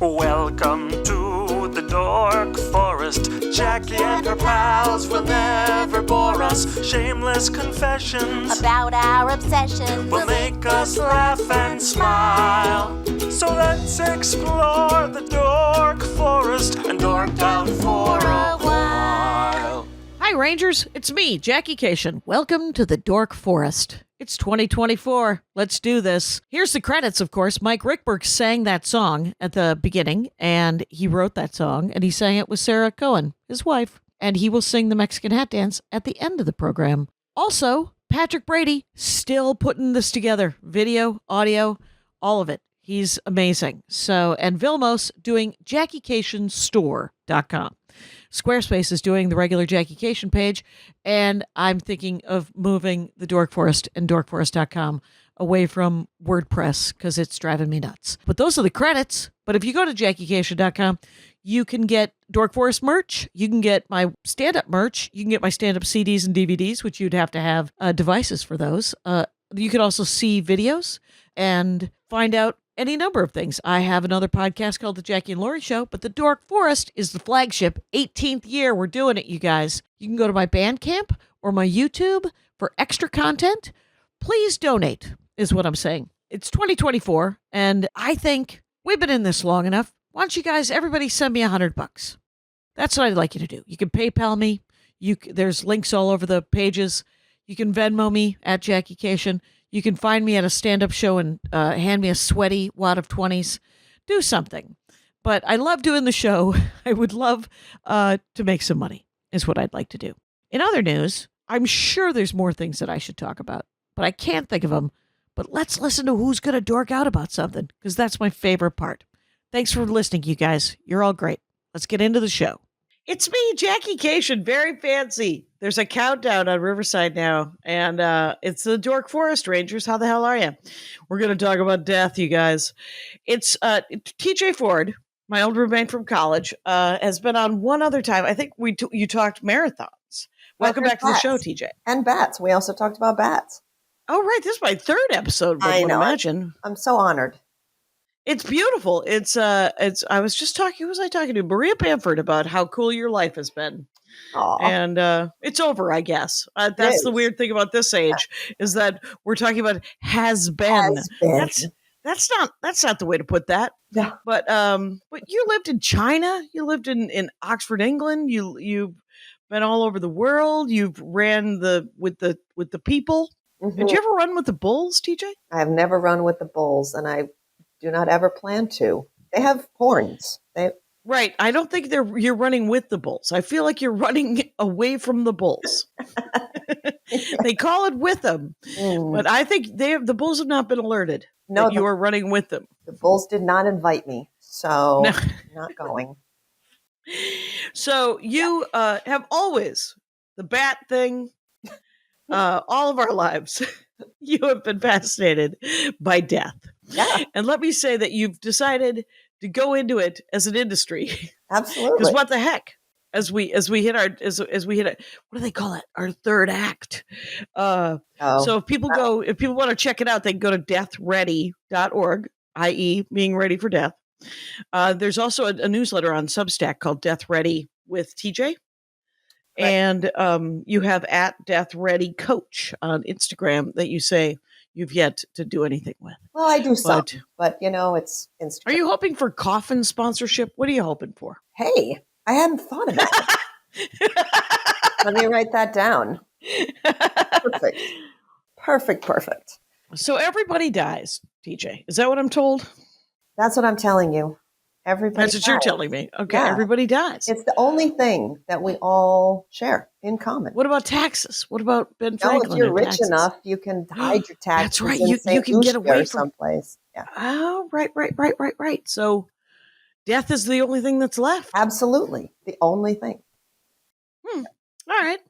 Welcome to the Dork Forest. Jackie and her pals will never bore us. Shameless confessions about our obsession will make us laugh and smile. So let's explore the Dork Forest and dork out for a while. Hi, Rangers. It's me, Jackie Kashian. Welcome to the Dork Forest. It's 2024. Let's do this. Here's the credits, of course. Mike Ruekberg sang that song at the beginning, and he wrote that song, and he sang it with Sarah Cohen, his wife, and he will sing the Mexican hat dance at the end of the program. Also, Patrick Brady, still putting this together. Video, audio, all of it. He's amazing. So, and Vilmos doing JackieKashianStore.com. Squarespace is doing the regular Jackie Kashian page, and I'm thinking of moving the Dork Forest and dorkforest.com away from WordPress because it's driving me nuts. But those are the credits. But if you go to JackieKashian.com, you can get Dork Forest merch. You can get my stand-up merch. You can get my stand-up CDs and DVDs, which you'd have to have devices for those. You can also see videos and find out any number of things. I have another podcast called The Jackie and Laurie Show, but the Dork Forest is the flagship. 18th year. We're doing it, you guys. You can go to my Bandcamp or my YouTube for extra content. Please donate, is what I'm saying. It's 2024, and I think we've been in this long enough. Why don't you guys, everybody send me $100? That's what I'd like you to do. You can PayPal me. There's links all over the pages. You can Venmo me at Jackie Kashian. You can find me at a stand-up show and hand me a sweaty wad of 20s. Do something. But I love doing the show. I would love to make some money, is what I'd like to do. In other news, I'm sure there's more things that I should talk about, but I can't think of them. But let's listen to who's going to dork out about something, because that's my favorite part. Thanks for listening, you guys. You're all great. Let's get into the show. It's me, Jackie Kashian. Very fancy. There's a countdown on Riverside now, and it's the Dork Forest Rangers. How the hell are you? We're going to talk about death, you guys. It's TJ Ford, my old roommate from college, has been on one other time. I think you talked marathons. Welcome back to the show, TJ. And bats. We also talked about bats. Oh, right. This is my third episode. I know. Imagine. I'm so honored. It's beautiful. I was just talking, who was I talking to? Maria Bamford, about how cool your life has been. Aww. And it's over, I guess. That's the weird thing about this age, is that we're talking about has been. That's not the way to put that. Yeah. But you lived in China, you lived in Oxford, England, you've been all over the world, you've ran with the people. Mm-hmm. Did you ever run with the bulls, TJ? I have never run with the bulls, and I do not ever plan to. They have horns. Right. I don't think you're running with the bulls. I feel like you're running away from the bulls. They call it with them, but I think the bulls have not been alerted that you are running with them. The bulls did not invite me, so I'm not going. So you have always, the bat thing, all of our lives, you have been fascinated by death. Yeah. And let me say that you've decided to go into it as an industry. Absolutely. Because what the heck? As we hit what do they call it? Our third act. So if people want to check it out, they can go to deathready.org, i.e. being ready for death. There's also a newsletter on Substack called Death Ready with TJ. Right. And you have at Death Ready Coach on Instagram that you say you've yet to do anything with. Well, I do some, but it's Instagram. Are you hoping for coffin sponsorship? What are you hoping for? Hey, I hadn't thought of that. Let me write that down. Perfect. So everybody dies, TJ. Is that what I'm told? That's what I'm telling you. Everybody That's what you're telling me. Okay, yeah. Everybody dies. It's the only thing that we all share in common. What about taxes? What about Ben Franklin? If you're rich taxes? enough, you can hide your taxes. That's right. In You can get away from someplace. Yeah. Oh, right. So death is the only thing that's left. Absolutely, the only thing. All right.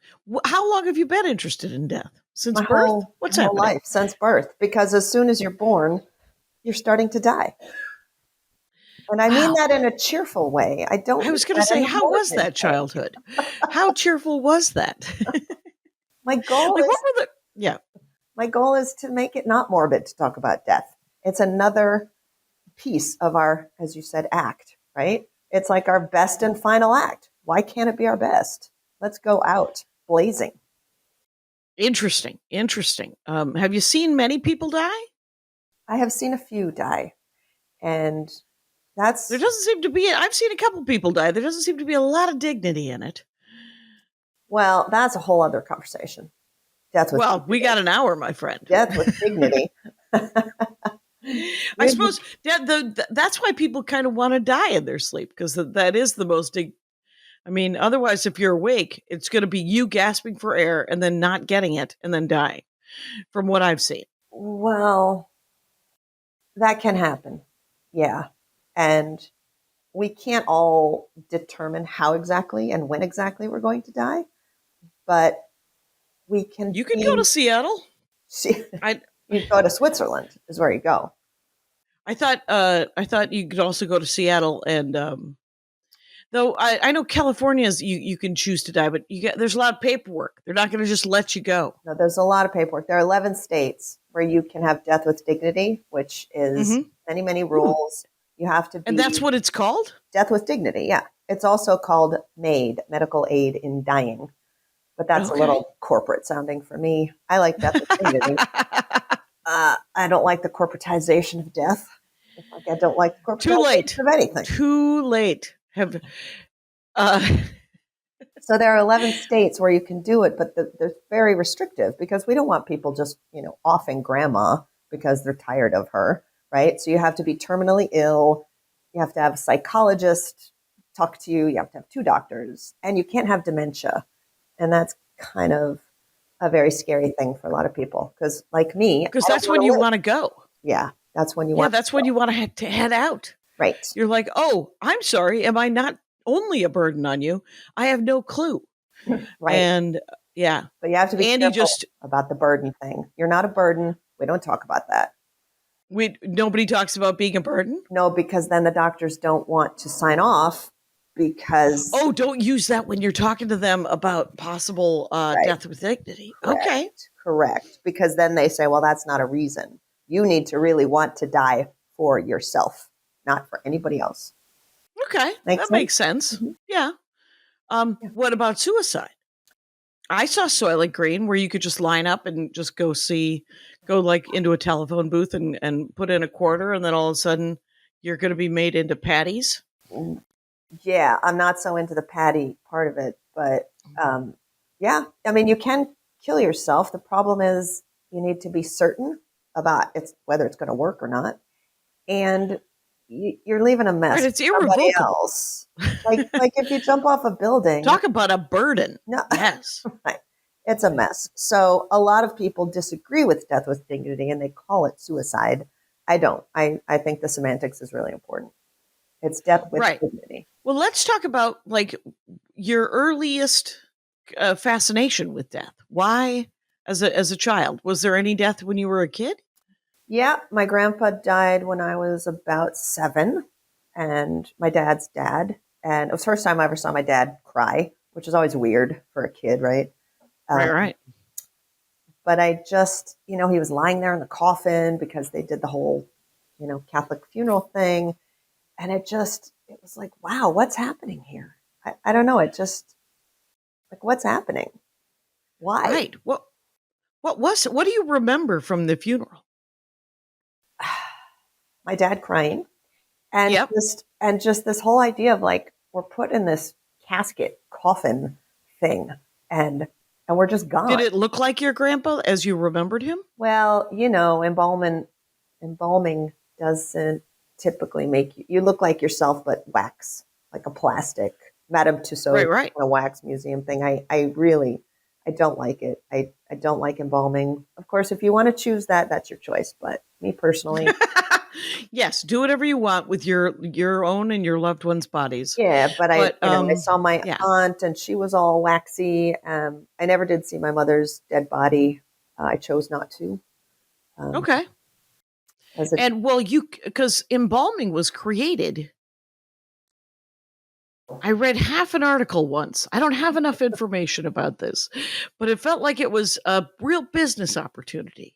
How long have you been interested in death? Since my birth? What's happening? Whole life since birth, because as soon as you're born, you're starting to die. And I mean that in a cheerful way. I was going to say, how was that childhood? How cheerful was that? My goal My goal is to make it not morbid to talk about death. It's another piece of our, as you said, act, right? It's like our best and final act. Why can't it be our best? Let's go out blazing. Interesting. Have you seen many people die? I have seen a few die, and that's There doesn't seem to be. I've seen a couple people die. There doesn't seem to be a lot of dignity in it. well, that's a whole other conversation. Death with Well, dignity. we got an hour, my friend. Death with dignity. I suppose that's why people kind of want to die in their sleep, because that is the most. I mean, otherwise, if you're awake, it's going to be you gasping for air and then not getting it and then dying, from what I've seen. Well, that can happen. Yeah. And we can't all determine how exactly and when exactly we're going to die, but we can. You can go to Seattle. You go to Switzerland is where you go. I thought you could also go to Seattle, and though I know California's you can choose to die, but there's a lot of paperwork. They're not going to just let you go. No, there's a lot of paperwork. There are 11 states where you can have death with dignity, which is many rules. You have to be. And that's what it's called? Death with dignity, yeah. It's also called MAID, medical aid in dying. But that's a little corporate sounding for me. I like death with dignity. I don't like the corporatization of death. Like I don't like the corporatization of anything. Too late. So there are 11 states where you can do it, but they're very restrictive because we don't want people just, offing grandma because they're tired of her, right? So you have to be terminally ill. You have to have a psychologist talk to you. You have to have 2 doctors, and you can't have dementia. And that's kind of a very scary thing for a lot of people because, like me, because that's when you want to go. Yeah, that's when you want. Yeah, that's when you want to head out. Right. You're like, oh, I'm sorry. Am I not only a burden on you? I have no clue. Right. And yeah, but you have to be careful about the burden thing. You're not a burden. We don't talk about that. Nobody talks about being a burden. No, because then the doctors don't want to sign off. Because don't use that when you're talking to them about possible death with dignity. Correct. Because then they say, well, that's not a reason. You need to really want to die for yourself, not for anybody else. Okay. Makes sense. Mm-hmm. Yeah. What about suicide? I saw Soylent Green where you could just line up and just go like into a telephone booth and put in a quarter, and then all of a sudden you're going to be made into patties. Yeah, I'm not so into the patty part of it, but yeah, I mean, you can kill yourself. The problem is you need to be certain about whether it's going to work or not, and you're leaving a mess. Right, it's irrevocable. Else. Like if you jump off a building. Talk about a burden. No, yes, right. It's a mess. So a lot of people disagree with death with dignity, and they call it suicide. I don't. I think the semantics is really important. It's death with dignity. Well, let's talk about like your earliest fascination with death. Why, as a child, was there any death when you were a kid? Yeah, my grandpa died when I was about 7, and my dad's dad. And it was the first time I ever saw my dad cry, which is always weird for a kid, right? Right. But I just, he was lying there in the coffin because they did the whole, Catholic funeral thing. And it was like, wow, what's happening here? I don't know. It just, like, what's happening? Why? Right. What do you remember from the funeral? My dad crying. And just this whole idea of like, we're put in this casket coffin thing and we're just gone. Did it look like your grandpa as you remembered him? Well, embalming doesn't typically make you look like yourself, but wax, like a plastic. Madame Tussauds, right. A wax museum thing. I don't like it. I don't like embalming. Of course, if you want to choose that, that's your choice. But me personally, yes, do whatever you want with your own and your loved ones' bodies. Yeah, but I saw my aunt, and she was all waxy. I never did see my mother's dead body. I chose not to. Okay. Because embalming was created. I read half an article once. I don't have enough information about this, but it felt like it was a real business opportunity.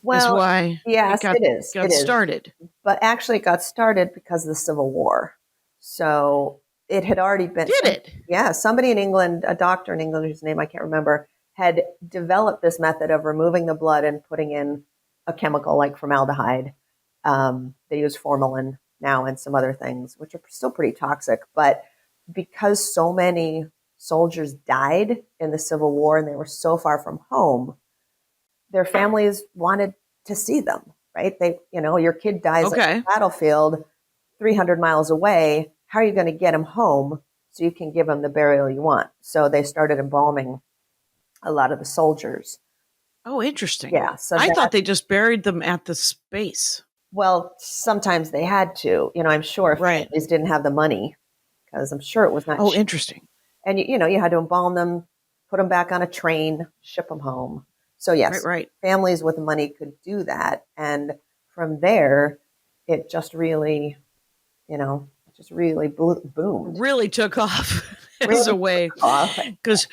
is Well, why yes, it is. got It is. started. But actually, it got started because of the Civil War. So it had already been. Did it? Yeah, somebody in England, a doctor in England whose name I can't remember, had developed this method of removing the blood and putting in a chemical like formaldehyde. They use formalin now and some other things, which are still pretty toxic. But because so many soldiers died in the Civil War and they were so far from home, their families wanted to see them, right? Your kid dies on Okay. the battlefield 300 miles away. How are you going to get him home so you can give him the burial you want? So they started embalming a lot of the soldiers. Oh, interesting. Yeah. So I thought they just buried them at the space. well, sometimes they had to. I'm sure Right. families didn't have the money because I'm sure it was not Oh, cheap. interesting. And you had to embalm them, put them back on a train, ship them home. So yes, Right. families with money could do that, and from there, it just really, boomed. Really took off as Really a way. took off. Because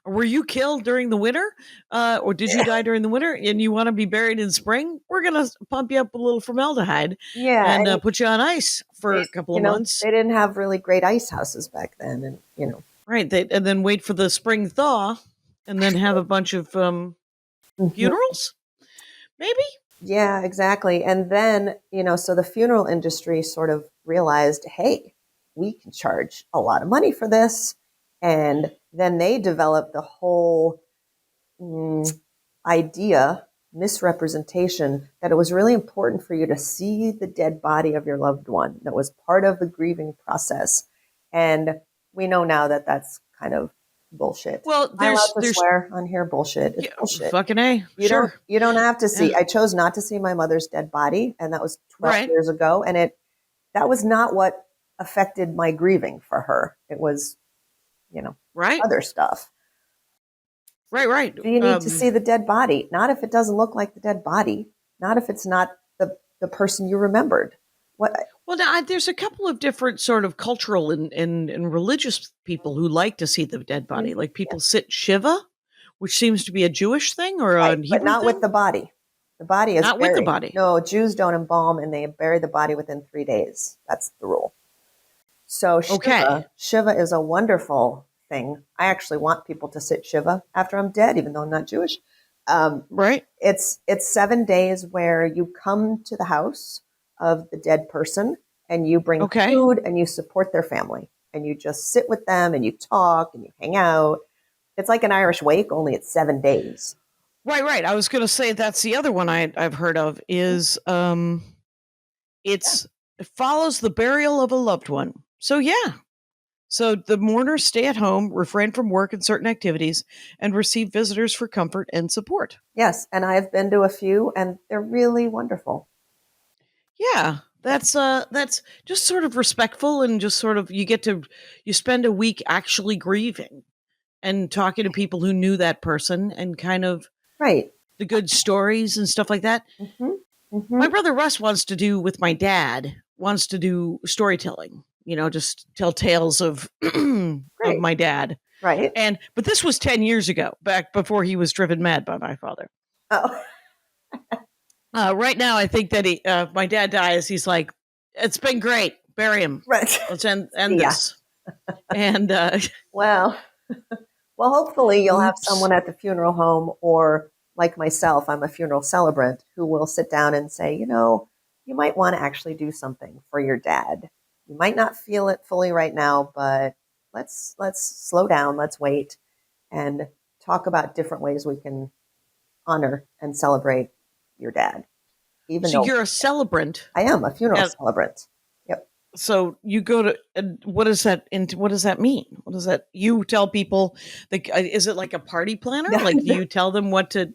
were you killed during the winter, or did you die during the winter, and you want to be buried in spring? We're gonna pump you up a little formaldehyde, Yeah, and put you on ice for a couple of months. they didn't have really great ice houses back then, and Right. And then wait for the spring thaw, and then have a bunch of funerals, maybe. Yeah, exactly. And then, so the funeral industry sort of realized, hey, we can charge a lot of money for this. And then they developed the whole idea, misrepresentation, that it was really important for you to see the dead body of your loved one. That was part of the grieving process. And we know now that that's kind of bullshit. Well, Am I allowed to swear on here? Bullshit. It's bullshit. Fucking A. You Sure. you don't have to see. Yeah. I chose not to see my mother's dead body, and that was 12 Right. years ago. And that was not what affected my grieving for her. It was, Right. other stuff. Right. Do you need to see the dead body? Not if it doesn't look like the dead body. Not if it's not the person you remembered. What? Well, now there's a couple of different sort of cultural and religious people who like to see the dead body. Like people sit Shiva, which seems to be a Jewish thing or a Hebrew but not thing. with the body. The body is Not buried. with the body. No, Jews don't embalm, and they bury the body within 3 days. That's the rule. So Shiva is a wonderful thing. I actually want people to sit Shiva after I'm dead, even though I'm not Jewish. Right. It's 7 days where you come to the house of the dead person and you bring food and you support their family and you just sit with them and you talk and you hang out. It's like an Irish wake, only it's 7 days. Right. I was going to say that's the other one I've heard of is it follows the burial of a loved one. So yeah. So the mourners stay at home, refrain from work and certain activities, and receive visitors for comfort and support. Yes, and I've been to a few, and they're really wonderful. Yeah, that's just sort of respectful, and just sort of you spend a week actually grieving and talking to people who knew that person and kind of the good stories and stuff like that. Mm-hmm. Mm-hmm. My brother Russ wants to do storytelling. Just tell tales of of my dad. Right. But this was 10 years ago, back before he was driven mad by my father. Oh. Right now, I think that my dad dies. He's like, it's been great. Bury him. Right. Let's end this. And well, hopefully you'll have someone at the funeral home, or like myself, I'm a funeral celebrant, who will sit down and say, you might want to actually do something for your dad. You might not feel it fully right now, but let's slow down, let's wait, and talk about different ways we can honor and celebrate your dad. So you're a celebrant. I am a funeral celebrant. Yep. So you go to what does that mean? What does that? You tell people is it like a party planner? No, like do you tell them what to?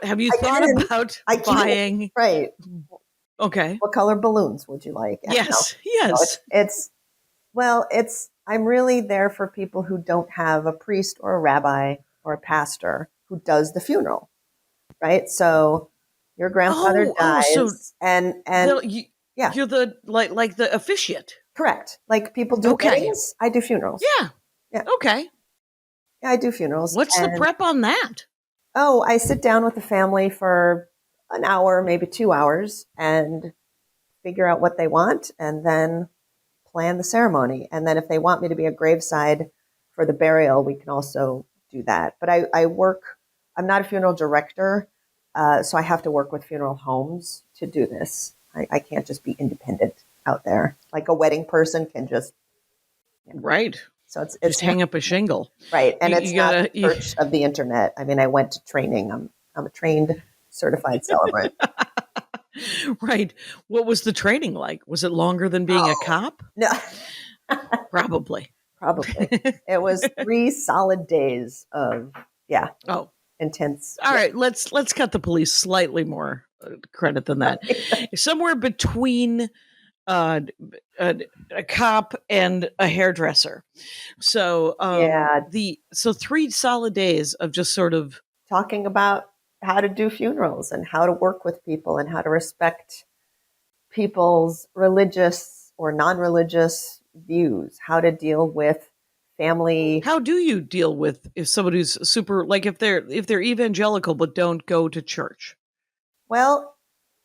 Have you thought about buying? Right. Okay. What color balloons would you like? Yes. I'm really there for people who don't have a priest or a rabbi or a pastor who does the funeral, right? So your grandfather dies, and you're the like the officiate. Correct. Like people do weddings, I do funerals. Yeah. Okay. Yeah, I do funerals. What's the prep on that? Oh, I sit down with the family for an hour, maybe 2 hours, and figure out what they want and then plan the ceremony. And then if they want me to be a graveside for the burial, we can also do that. But I'm not a funeral director, so I have to work with funeral homes to do this. I can't just be independent out there. Like a wedding person can just, Right. so it's Just hang up a shingle. right. And it's You not gotta- the church of the internet. I mean, I went to training. I'm a trained certified celebrant. Right. What was the training like? Was it longer than being a cop? No, Probably. probably. It was 3 solid days of, Oh, intense. all right. Let's cut the police slightly more credit than that. Somewhere between uh, a cop and a hairdresser. So Yeah. so 3 solid days of just sort of Talking about how to do funerals and how to work with people and how to respect people's religious or non-religious views, how to deal with family. how do you deal with if somebody who's super, like if they're evangelical but don't go to church? Well,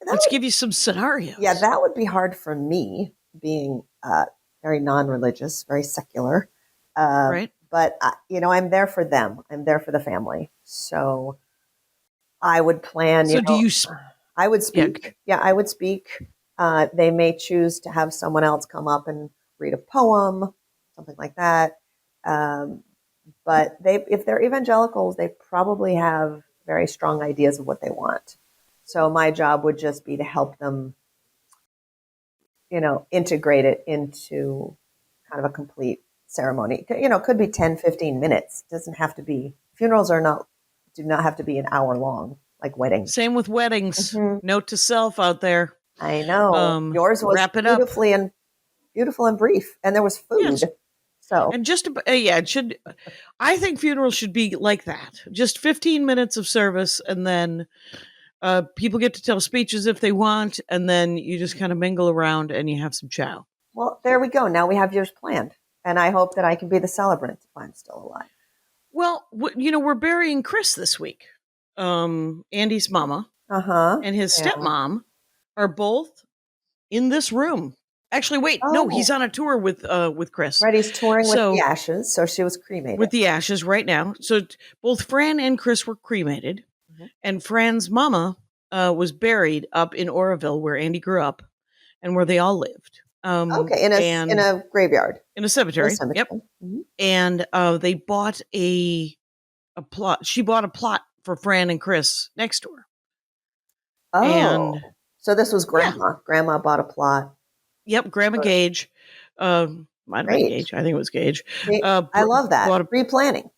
that Let's would, give you some scenarios. yeah, that would be hard for me being very non-religious, very secular. Right. But I'm there for them. I'm there for the family. So I would plan. So do you? I would speak. Yeah, I would speak. They may choose to have someone else come up and read a poem, something like that. But if they're evangelicals, they probably have very strong ideas of what they want. So my job would just be to help them, integrate it into kind of a complete ceremony. It could be 10, 15 minutes. It doesn't have to be, funerals do not have to be an hour long, like weddings. Same with weddings. Mhm. Note to self out there. I know. Yours was wrap it up. beautiful and brief, and there was food. Yes. So And just it should. I think funerals should be like that. Just 15 minutes of service, and then people get to tell speeches if they want, and then you just kind of mingle around and you have some chow. well, there we go. Now we have yours planned, and I hope that I can be the celebrant if I'm still alive. Well, we're burying Chris this week. Andy's mama and his stepmom are both in this room. Actually, wait, no, he's on a tour with Chris. Brady's touring with the Ashes, so she was cremated. With the Ashes right now. So both Fran and Chris were cremated, and Fran's mama was buried up in Oroville, where Andy grew up, and where they all lived. In a graveyard, in a cemetery. Yep. Mm-hmm. And they bought a plot. She bought a plot for Fran and Chris next door. Oh, and so this was Grandma. Yeah. Grandma bought a plot. Yep, Grandma Gage. Might have been Gage. I think it was Gage. I love that. Pre-planning.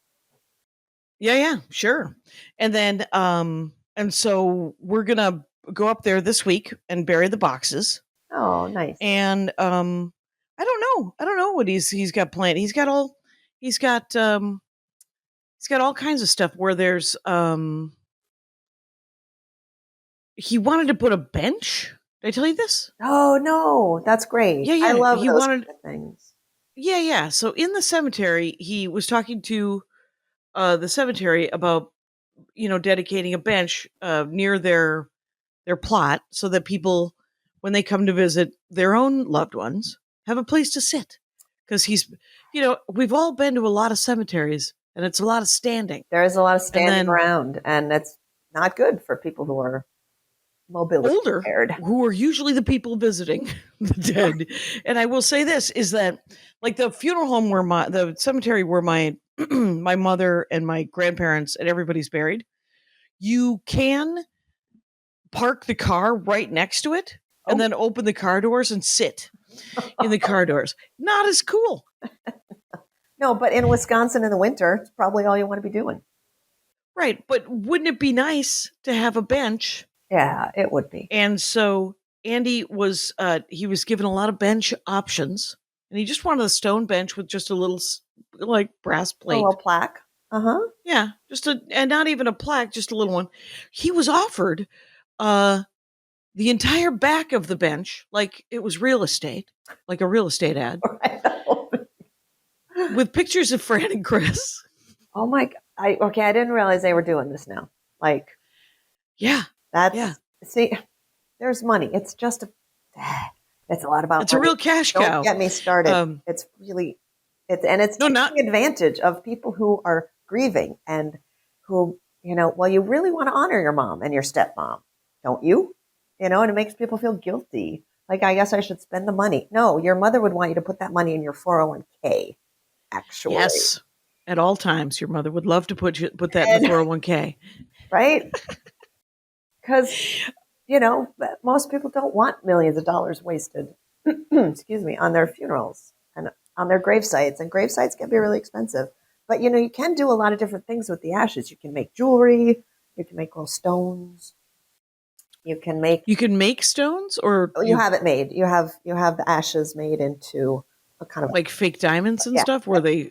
Yeah, sure. And then, and so we're gonna go up there this week and bury the boxes. Oh, nice. And I don't know what he's got planned. He's got all kinds of stuff where there's he wanted to put a bench. Did I tell you this? Oh no, that's great. Yeah. I love those kind of things. Yeah. So in the cemetery, he was talking to the cemetery about dedicating a bench near their plot so that people, when they come to visit their own loved ones, have a place to sit. Because we've all been to a lot of cemeteries, and it's a lot of standing. There is a lot of standing around, and that's not good for people who are mobility older, impaired, who are usually the people visiting the dead. And I will say this is that, like, the funeral home the cemetery where my my mother and my grandparents and everybody's buried, you can park the car right next to it and then open the car doors and sit in the car doors. Not as cool. No, but in Wisconsin in the winter, it's probably all you want to be doing. Right. But wouldn't it be nice to have a bench? Yeah, it would be. And so Andy was given a lot of bench options, and he just wanted a stone bench with just a little brass plate. A little plaque. Yeah, and not even a plaque, just a little one. He was offered the entire back of the bench, like it was real estate, like a real estate ad. With pictures of Fran and Chris. Oh my God. I didn't realize they were doing this now. Like, yeah. That's See, there's money. It's just it's a lot about It's a money. real cash Don't cow. get me started. Um, It's no, taking not advantage of people who are grieving and who, well, you really want to honor your mom and your stepmom, don't you? And it makes people feel guilty. Like, I guess I should spend the money. No, your mother would want you to put that money in your 401k, actually. yes. At all times, your mother would love to put that in And- the 401k. Right? Because, most people don't want millions of dollars wasted, excuse me, on their funerals and on their grave sites. And grave sites can be really expensive. But, you can do a lot of different things with the ashes. You can make jewelry. You can make little stones. You can make stones, or you have it made. You have the ashes made into a kind of like fake diamonds and yeah. stuff, where they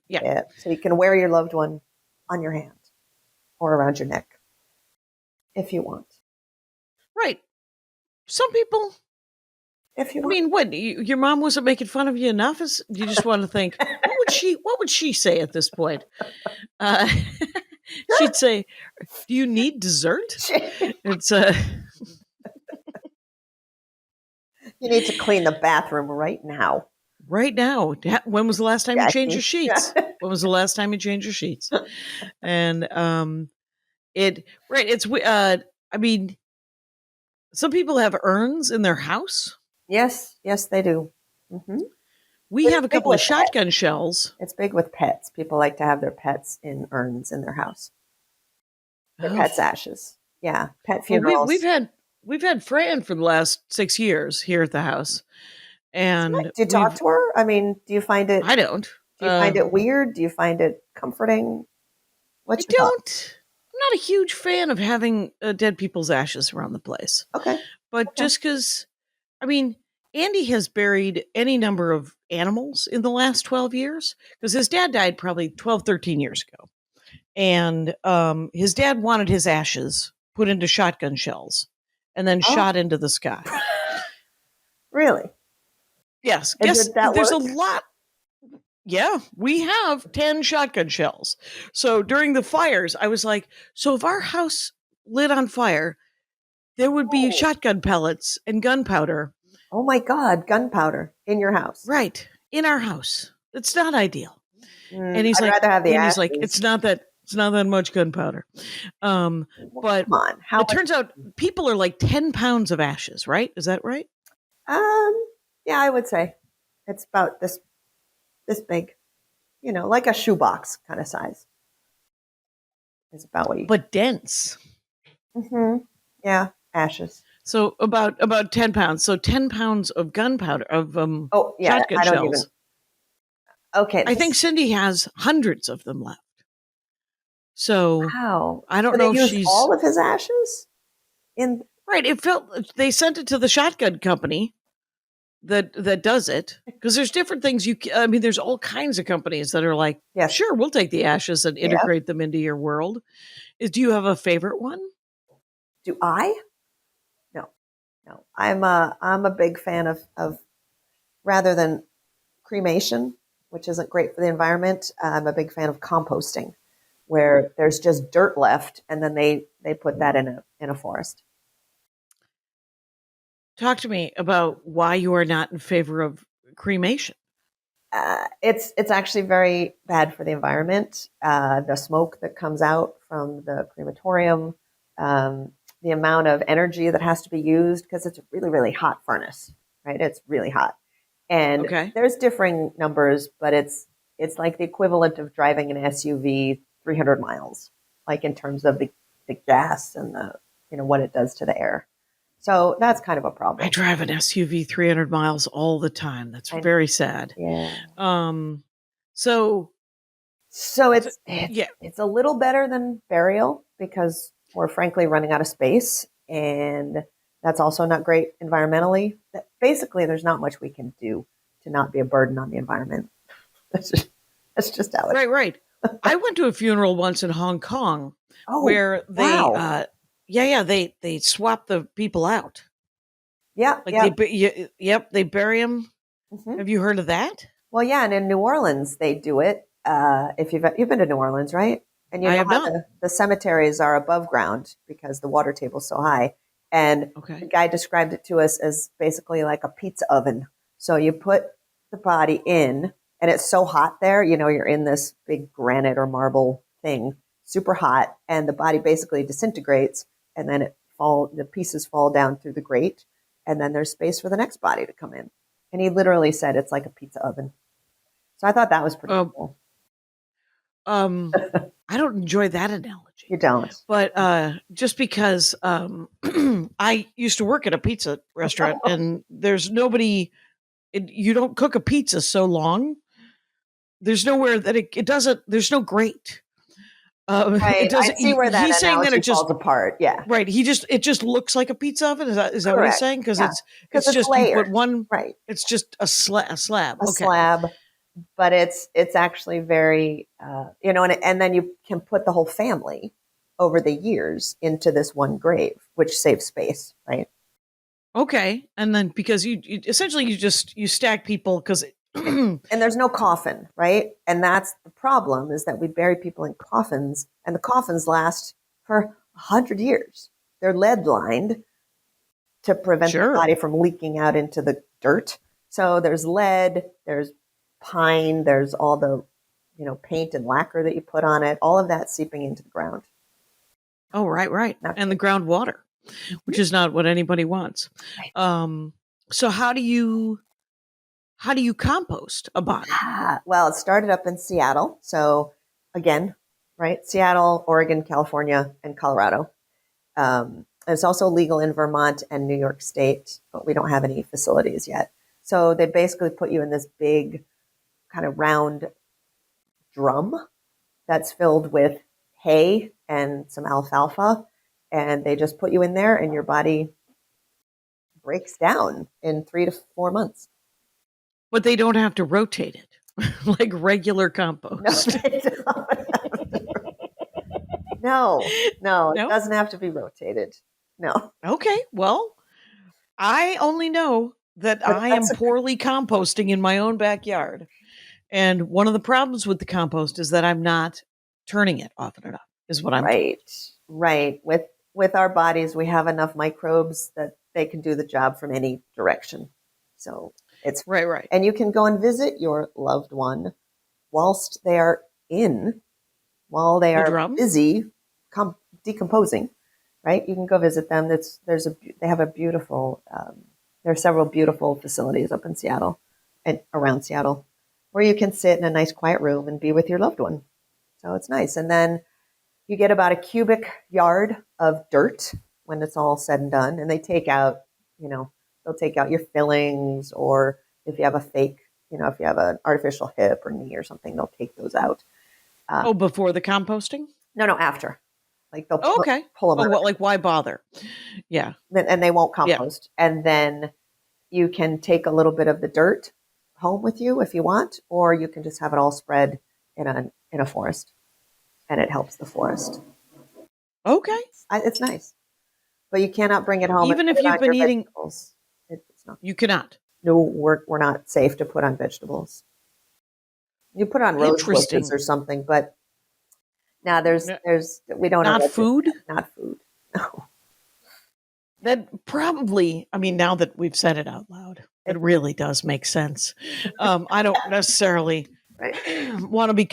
Yeah. So you can wear your loved one on your hand or around your neck if you want. right. Some people. If you I want. mean, what your mom wasn't making fun of you enough? Is you just want to think, what would she say at this point? Uh, she'd say, "Do you need dessert?" It's You need to clean the bathroom right now. right now. When was the last time you changed your Jackie. sheets? When was the last time you changed your sheets? And it's I mean, some people have urns in their house. Yes, they do. Mm-hmm. We It's have a big couple of with shotgun shells. It's big with pets. People like to have their pets in urns in their house. Their pets' ashes. Yeah, pet Well, funerals. we've had Fran for the last 6 years here at the house, and Do you talk to her? I mean, do you find it? I don't. Do you find it weird? Do you find it comforting? What's I your thought? don't. I'm not a huge fan of having dead people's ashes around the place. Okay. But just because, I mean, Andy has buried any number of animals in the last 12 years because his dad died probably 12, 13 years ago. And his dad wanted his ashes put into shotgun shells and then shot into the sky. Really? Yes. And Yes. did that There's work? a lot. Yeah, we have 10 shotgun shells. So during the fires, I was like, so if our house lit on fire, there would be shotgun pellets and gunpowder. Oh my God, gunpowder in your house. Right. In our house. It's not ideal. And I'd rather have the Andy's like, ashes. it's not that much gunpowder. But Come on. How it turns out people are like 10 pounds of ashes, right? Is that right? Yeah, I would say it's about this big, like a shoebox kind of size. Is about what you. But dense. Mm-hmm. Yeah, ashes. So about 10 pounds. So 10 pounds of gunpowder of shotgun I don't shells. even. Okay, I think Cindy has hundreds of them left. So Wow. I don't So know they if used she's all of his ashes in. right. It felt they sent it to the shotgun company that does it because there's different things I mean, there's all kinds of companies that are like, Yes. sure, we'll take the ashes and integrate them into your world. Do you have a favorite one? Do I? No. I'm a big fan of rather than cremation, which isn't great for the environment. I'm a big fan of composting, where there's just dirt left, and then they put that in a forest. Talk to me about why you are not in favor of cremation. It's actually very bad for the environment. The smoke that comes out from the crematorium, the amount of energy that has to be used because it's a really, really hot furnace, right? It's really hot. And there's differing numbers, but it's like the equivalent of driving an SUV 300 miles, like in terms of the gas and the, what it does to the air. So that's kind of a problem. I drive an SUV 300 miles all the time. That's very sad. Yeah. So it's a little better than burial because we're frankly running out of space, and that's also not great environmentally. Basically, there's not much we can do to not be a burden on the environment. That's just how it is. Right. I went to a funeral once in Hong Kong where they, they swap the people out. Yeah. They bury them. Mm-hmm. Have you heard of that? Well, yeah, and in New Orleans they do it. If you've been to New Orleans, right? And you know how the cemeteries are above ground because the water table's so high, And Okay. the guy described it to us as basically like a pizza oven. So you put the body in, and it's so hot there, you're in this big granite or marble thing, super hot, and the body basically disintegrates, and then the pieces fall down through the grate, and then there's space for the next body to come in. And he literally said it's like a pizza oven. So I thought that was pretty cool. I don't enjoy that analogy. You don't. But just because I used to work at a pizza restaurant, and there's nobody, you don't cook a pizza so long. There's nowhere that it doesn't, there's no grate. Right. It doesn't, I see where that he's saying that it just falls apart. Yeah. right. It just looks like a pizza oven. Is that what he's Correct. saying? Because Yeah. it's just, you put one, right. it's just a slab. A Okay. slab, but it's actually very, and then you can put the whole family over the years into this one grave, which saves space, right? Okay. And then because you essentially you stack people because and there's no coffin, right? And that's the problem, is that we bury people in coffins, and the coffins last for 100 years. They're lead lined to prevent the body from leaking out into the dirt. So there's lead, there's pine, there's all the paint and lacquer that you put on it, all of that seeping into the ground. Oh, right. And the groundwater, which is not what anybody wants. Right. So how do you compost a body? Well, it started up in Seattle. So again, right? Seattle, Oregon, California, and Colorado. It's also legal in Vermont and New York State, but we don't have any facilities yet. So they basically put you in this big kind of round drum that's filled with hay and some alfalfa, and they just put you in there, and your body breaks down in 3 to 4 months. But they don't have to rotate it like regular compost. No, it doesn't have to be rotated. No. Okay, well, I only know that I am poorly composting in my own backyard. And one of the problems with the compost is that I'm not turning it often enough, is what I'm told. Right. With our bodies, we have enough microbes that they can do the job from any direction. So it's right. And you can go and visit your loved one whilst they are busy decomposing. Right, you can go visit them. They have a beautiful. There are several beautiful facilities up in Seattle and around Seattle, where you can sit in a nice quiet room and be with your loved one. So it's nice. And then you get about a cubic yard of dirt when it's all said and done. And they take out, they'll take out your fillings, or if you have a fake, if you have an artificial hip or knee or something, they'll take those out. Before the composting? No, after. Like they'll pull them out. Like why bother? Yeah. And they won't compost. Yeah. And then you can take a little bit of the dirt home with you if you want, or you can just have it all spread in a forest, and it helps the forest. Okay. It's nice. But you cannot bring it home. Even if you've been eating vegetables. It's not. You cannot. No, we're not safe to put on vegetables. You put on rose bushes or something, but now we don't not have food. Not food. No. That probably. I mean, now that we've said it out loud, it really does make sense. I don't necessarily want to be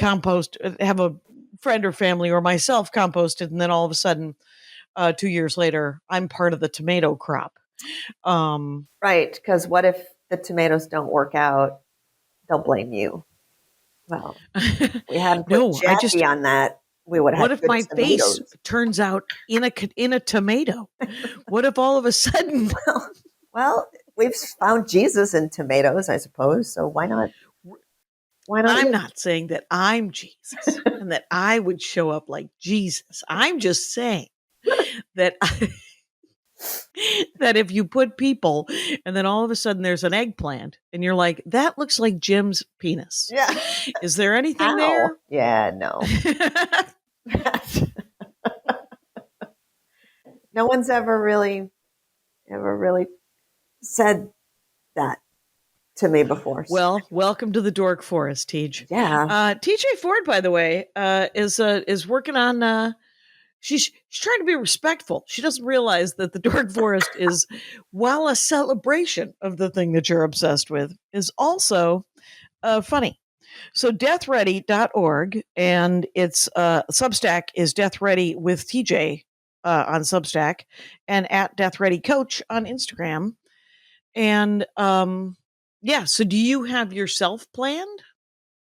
have a friend or family or myself composted, and then all of a sudden, 2 years later, I'm part of the tomato crop. Right, because what if the tomatoes don't work out? They'll blame you. Well, we hadn't put Jackie on that. We would have. What if my face turns out in a tomato? What if all of a sudden? Well, we've found Jesus in tomatoes, I suppose. So why not? Why not? I'm not saying that I'm Jesus and that I would show up like Jesus. I'm just saying that that if you put people and then all of a sudden there's an eggplant and you're like, that looks like Jim's penis. Yeah. Is there anything there? Yeah, no. No one's ever really said that to me before. Well, welcome to the Dork Forest, Tej. Yeah. TJ Ford, by the way, is working on she's trying to be respectful. She doesn't realize that the Dork Forest is, while a celebration of the thing that you're obsessed with, is also funny. So deathready.org, and its Substack is deathready with TJ on Substack, and at deathreadycoach on Instagram. And yeah, so do you have yourself planned?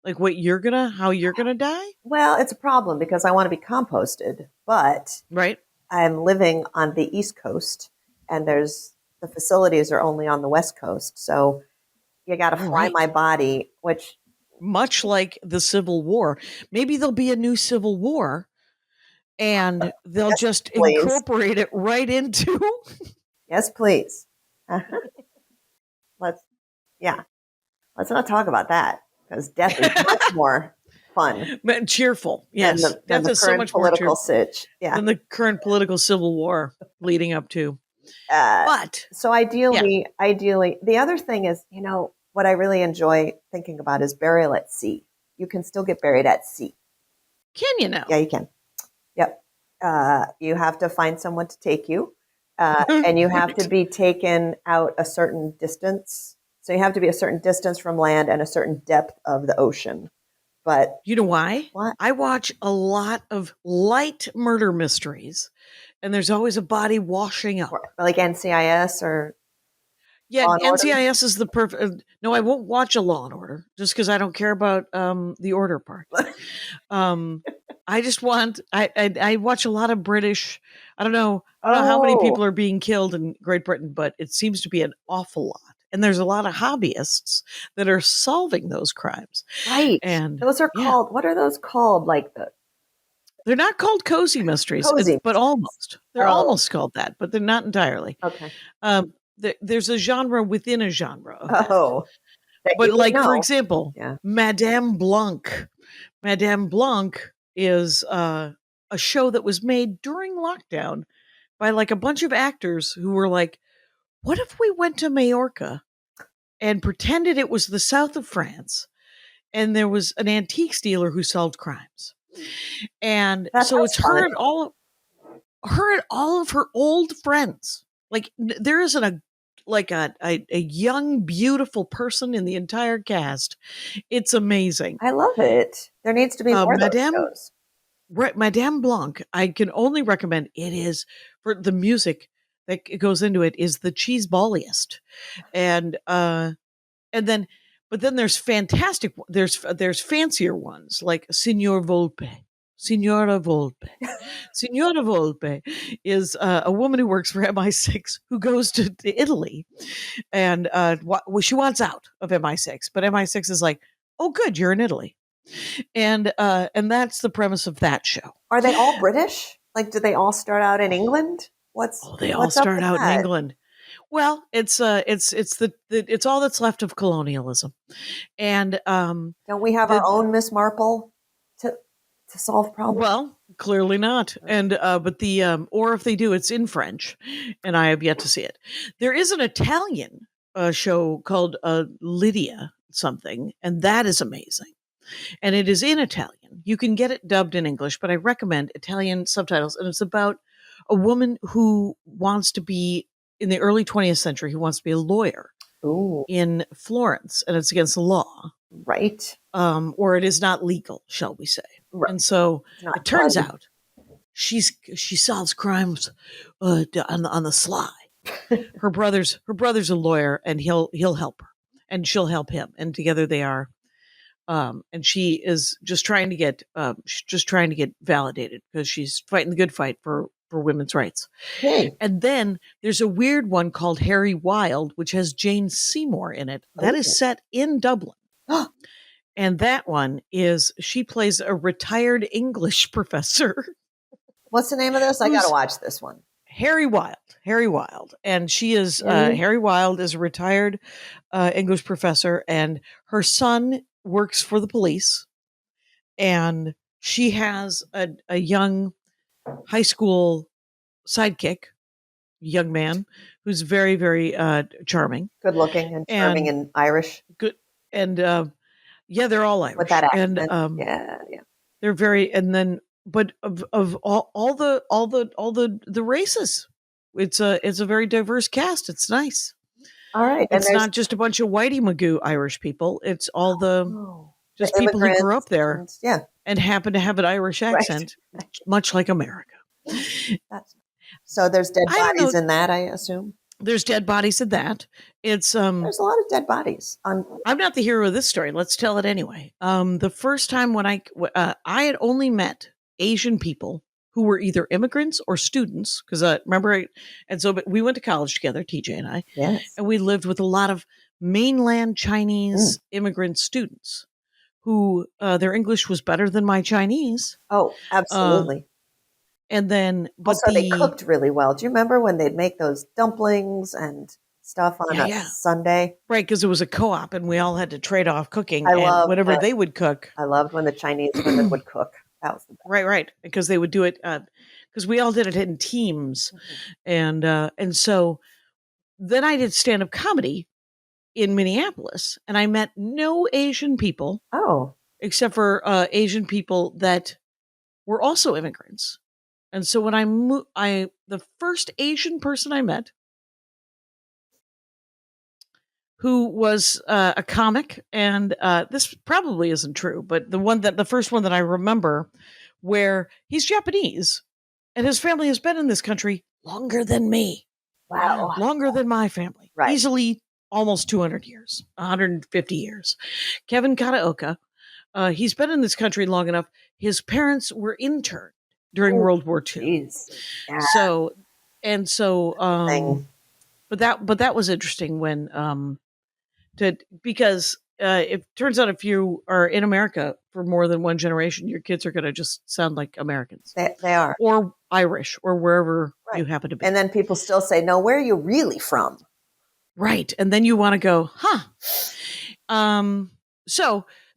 Like how you're gonna die? Well, it's a problem because I want to be composted, but Right. I'm living on the East Coast, and the facilities are only on the West Coast. So you got to All fly right. my body, which Much like the Civil War. Maybe there'll be a new Civil War and they'll yes, just please, incorporate it right into yes, please. Let's yeah, let's not talk about that because death is much more fun cheerful. than Yes. than Death the is so current much more political cheerful sitch. Yeah. than the current political Civil War leading up to. Uh, But so yeah, ideally, the other thing is, what I really enjoy thinking about is burial at sea. You can still get buried at sea. can you now? Yeah, you can. Yep. You have to find someone to take you, and you have to Right. be taken out a certain distance. So you have to be a certain distance from land and a certain depth of the ocean. But You know why? what? I watch a lot of light murder mysteries, and there's always a body washing up. Like NCIS or Yeah, Law and Order? NCIS is the perfect. No, I won't watch a Law and Order just because I don't care about the order part. I just want. I watch a lot of British. I don't know how many Oh, people are being killed in Great Britain, but it seems to be an awful lot. And there's a lot of hobbyists that are solving those crimes. right. And Those are yeah, called. What are those called? Like the they're not called cozy mysteries, cozy. but almost. They're Oh, almost called that, but they're not entirely. okay. There's a genre within a genre of that. Oh, that But you would like, for know. example, Yeah. Madame Blanc. Madame Blanc is a show that was made during lockdown by like a bunch of actors who were like, what if we went to Majorca and pretended it was the south of France and there was an antique dealer who solved crimes? And That so sounds it's fun. her and all of her old friends. Like there isn't a young beautiful person in the entire cast. It's amazing. I love it. There needs to be more of those Madame shows. Madame Blanc, I can only recommend. It is, for the music that goes into it, is the cheese balliest. And then but then there's fantastic, there's fancier ones like Signora Volpe. Signora Volpe is a woman who works for MI6 who goes to Italy, and she wants out of MI6, but MI6 is like, oh good, you're in Italy. And that's the premise of that show. Are they all British? Like, do they all start out in England? Oh, they all What's up start with out in that? England. Well, it's all that's left of colonialism, and Don't we have our the own Miss Marple to solve problems? well, clearly not. And but the or if they do, it's in French, and I have yet to see it. There is an Italian show called Lydia something, and that is amazing. And it is in Italian. You can get it dubbed in English, but I recommend Italian subtitles. And it's about a woman who wants to be, in the early 20th century, who wants to be a lawyer Ooh, in Florence, and it's against the law, right. or it is not legal, shall we say? Right. And so It's not it turns done. out she solves crimes on the sly. Her brother's a lawyer, and he'll help her, and she'll help him, and together they are. And she is just trying to get validated because she's fighting the good fight for women's rights. Okay. And then there's a weird one called Harry Wild, which has Jane Seymour in it. That is set in Dublin. And that one is, she plays a retired English professor. What's the name of this? I got to Who's- watch this one. Harry Wild. And she is, Harry Wild is a retired English professor, and her son works for the police. And she has a young high school sidekick, young man, who's very, very charming. Good looking and charming and Irish good. And yeah, they're all Irish. with that accent. And Yeah, yeah. they're very, and then but of all the races. It's a very diverse cast. It's nice. All right. And It's there's not just a bunch of whitey magoo Irish people. It's all the the just people who grew up immigrants. there And, and happen to have an Irish right. accent, much like America. That's, so there's dead I don't bodies know. in that, I assume. There's dead bodies in that. It's There's a lot of dead bodies on. I'm not the hero of this story. Let's tell it anyway. The first time when I had only met Asian people who were either immigrants or students, because remember, but we went to college together, TJ and I, Yes. and we lived with a lot of mainland Chinese immigrant students who their English was better than my Chinese. Oh, absolutely. And then, but also, they cooked really well. Do you remember when they'd make those dumplings and stuff on a Sunday? Right, because it was a co-op and we all had to trade off cooking I and loved whatever that. they would cook. I loved when the Chinese women would cook. That was the best. Right, because they would do it because we all did it in teams, and so then I did stand-up comedy in Minneapolis, and I met no Asian people. Oh, except for Asian people that were also immigrants. And so when the first Asian person I met, who was a comic, and this probably isn't true, but the first one that I remember, where he's Japanese, and his family has been in this country longer than me. wow. Longer than my family. Right. Easily almost 200 years, 150 years. Kevin Kataoka, he's been in this country long enough. His parents were interned during World War II. Yeah. But that was interesting when because it turns out if you are in America for more than one generation, your kids are going to just sound like Americans. They are. Or Irish or wherever you happen to be. And then people still say, no, where are you really from? Right. And then you want to go,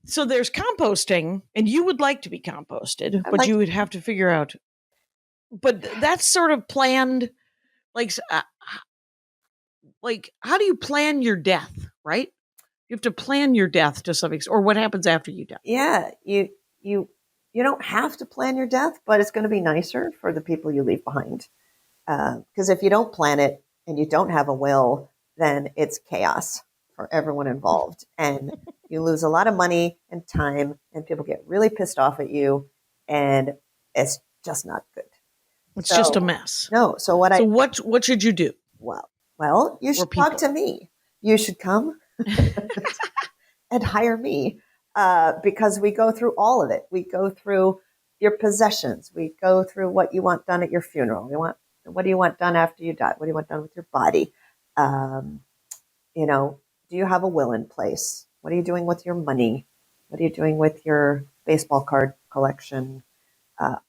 So there's composting, and you would like to be composted, but you would have to figure out. But that's sort of planned, like how do you plan your death, right? You have to plan your death to some extent, or what happens after you die. Yeah, you don't have to plan your death, but it's going to be nicer for the people you leave behind. Because if you don't plan it and you don't have a will, then it's chaos for everyone involved. And you lose a lot of money and time, and people get really pissed off at you, and it's just not good. It's just a mess. No. So what should you do? Well, you should talk to me. You should come and hire me because we go through all of it. We go through your possessions. We go through what you want done at your funeral. What do you want done after you die? What do you want done with your body? Do you have a will in place? What are you doing with your money? What are you doing with your baseball card collection?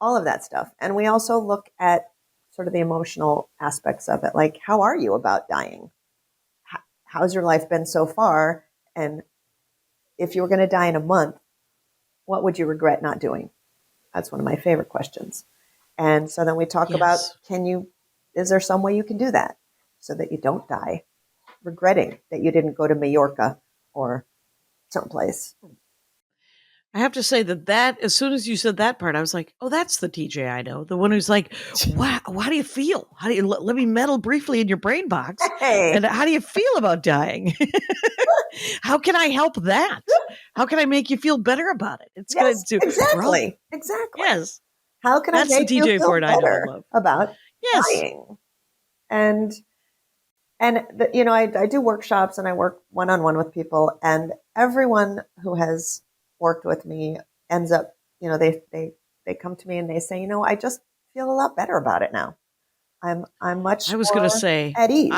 All of that stuff. And we also look at sort of the emotional aspects of it. Like, how are you about dying? How's your life been so far? And if you were going to die in a month, what would you regret not doing? That's one of my favorite questions. And so then we talk about, is there some way you can do that so that you don't die regretting that you didn't go to Mallorca or someplace? I have to say that as soon as you said that part, I was like, oh, that's the TJ I know. The one who's like, wow, how do you feel? How do you, let me meddle briefly in your brain box. Hey. And how do you feel about dying? How can I help that? How can I make you feel better about it? It's good to exactly. Yes. How can that's I make the TJ you feel part better I know love. About dying? And I do workshops and I work one-on-one with people, and everyone who has worked with me ends up, they come to me and they say, I just feel a lot better about it now. I'm much I was going to say at ease.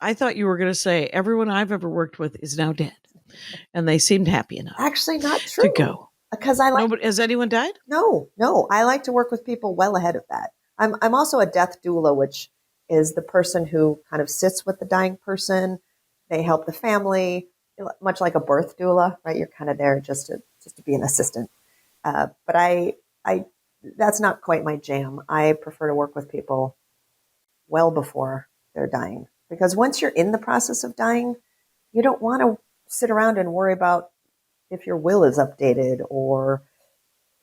I thought you were going to say everyone I've ever worked with is now dead, and they seemed happy enough. Actually, not true. To go because has anyone died? No. I like to work with people well ahead of that. I'm also a death doula, which is the person who kind of sits with the dying person. They help the family, much like a birth doula, right? You're kind of there just to be an assistant. But I that's not quite my jam. I prefer to work with people well before they're dying, because once you're in the process of dying, you don't want to sit around and worry about if your will is updated or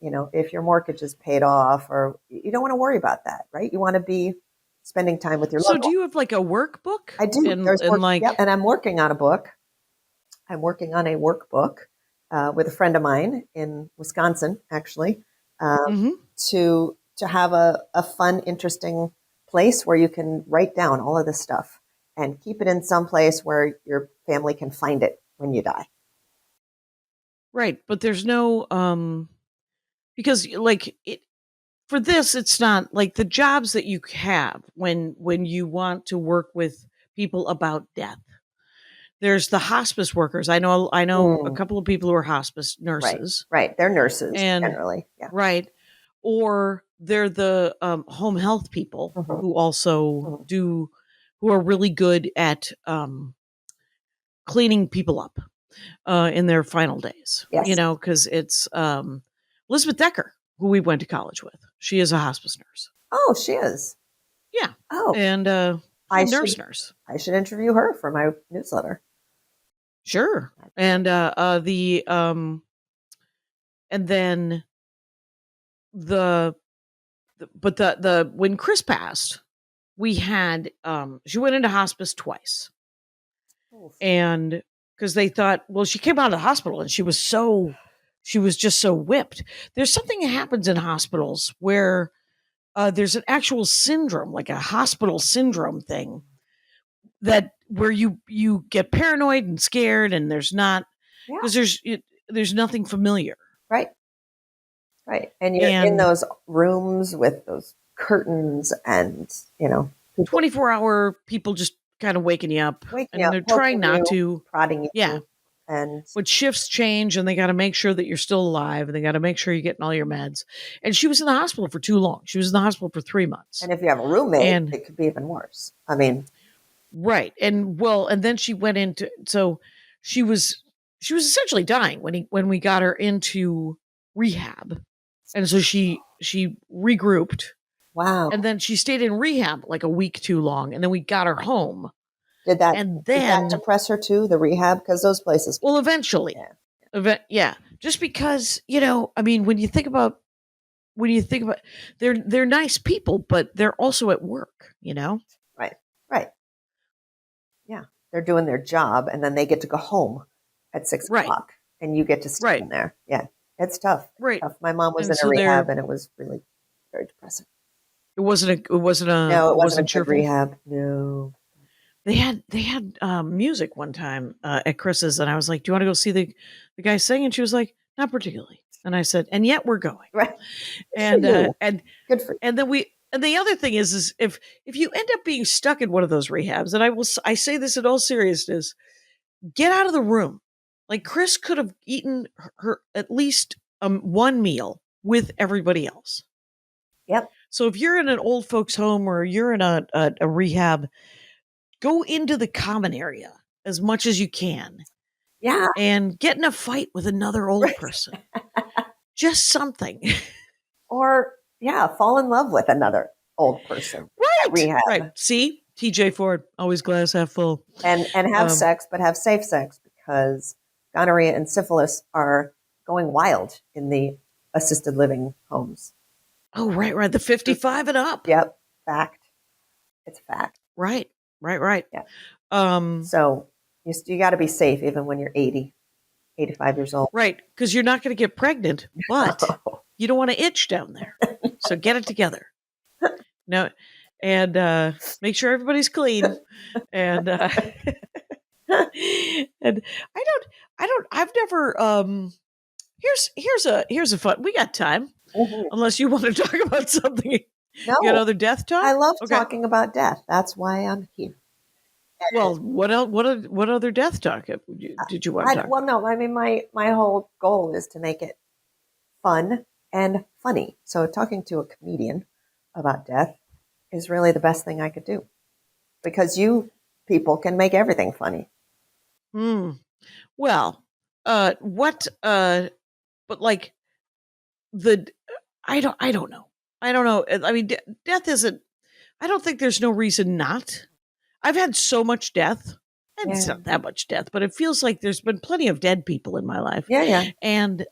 if your mortgage is paid off, or you don't want to worry about that, right? You want to be spending time with your So loved do one. you have like a workbook? I do. And, There's and work, like, yep, and I'm working on a book. I'm working on a workbook with a friend of mine in Wisconsin, actually, mhm. to have a fun, interesting place where you can write down all of this stuff and keep it in some place where your family can find it when you die. Right. But there's no, because like for this, it's not like the jobs that you have when you want to work with people about death. There's the hospice workers. I know a Mm, couple of people who are hospice right, nurses, right. They're nurses and generally. Yeah. right, or they're the home health people Mhm, who also mhm. who are really good at cleaning people up in their final days. Yes. Because it's Elizabeth Decker, who we went to college with. She is a hospice nurse. Oh, she is. Yeah, Oh, and I well, should nurse. I should interview her for my newsletter. Sure, and and then the but the when Chris passed, we had she went into hospice twice, Oof. and because they thought, well, she came out of the hospital and she was just so whipped. There's something that happens in hospitals where there's an actual syndrome, like a hospital syndrome thing, that where you get paranoid and scared, and there's not Yeah. because there's nothing familiar. Right. Right. And you're in And those rooms with those curtains and, people 24-hour people just kind of waking you up, waking you and up, they're trying poking not you, to. prodding Yeah, you. And but shifts change, and they got to make sure that you're still alive, and they got to make sure you're getting all your meds. And she was in the hospital for too long. She was in the hospital for 3 months. and if you have a roommate, And it could be even worse. I mean, right, and then she went into she was she was essentially dying when we got her into rehab, and so she regrouped, wow. and then she stayed in rehab like a week too long, and then we got her home, Did that and did that then depress her too, the rehab? Because those places, well, eventually, yeah. yeah, just because I mean, when you think about they're nice people, but they're also at work. Right. Right. Yeah. They're doing their job and then they get to go home at six Right, o'clock and you get to stay right, in there. Yeah. It's tough. It's right. tough. My mom was And in a so rehab and it was really very depressing. No, it it wasn't wasn't a good cheerful. rehab. No. They had music one time at Chris's, and I was like, "Do you want to go see the guy sing?" And she was like, "Not particularly." And I said, "And yet we're going." Right. Good for And you. Good for you. and then and the other thing is if you end up being stuck in one of those rehabs, and I say this in all seriousness, get out of the room. Like Chris could have eaten her at least one meal with everybody else. Yep. So if you're in an old folks home or you're in a rehab, go into the common area as much as you can Yeah. and get in a fight with another old person. Just something. Or yeah, fall in love with another old person at rehab Right. See? TJ Ford, always glass half full. and have Um, sex, but have safe sex because gonorrhea and syphilis are going wild in the assisted living homes. oh, right. The 55 and up. Yep. Fact. It's fact. Right. Right. Yeah. Um, So you got to be safe even when you're 80, 85 years old. right. Because you're not going to get pregnant, but you don't want to itch down there. So get it together. No, and make sure everybody's clean. And and I've never here's a fun, we got time Mhm. unless you want to talk about something. You got No, other death talk? I love Okay. talking about death. That's why I'm here. Well, what else? What other death talk did you want to talk Well, about? no, I mean, my whole goal is to make it fun and funny. So talking to a comedian about death is really the best thing I could do because you people can make everything funny. Hmm. Well, what? But like the I don't know. I don't know. I mean, death isn't. I don't think there's no reason not. I've had so much death, and it's Yeah. not that much death, but it feels like there's been plenty of dead people in my life. Yeah, yeah. And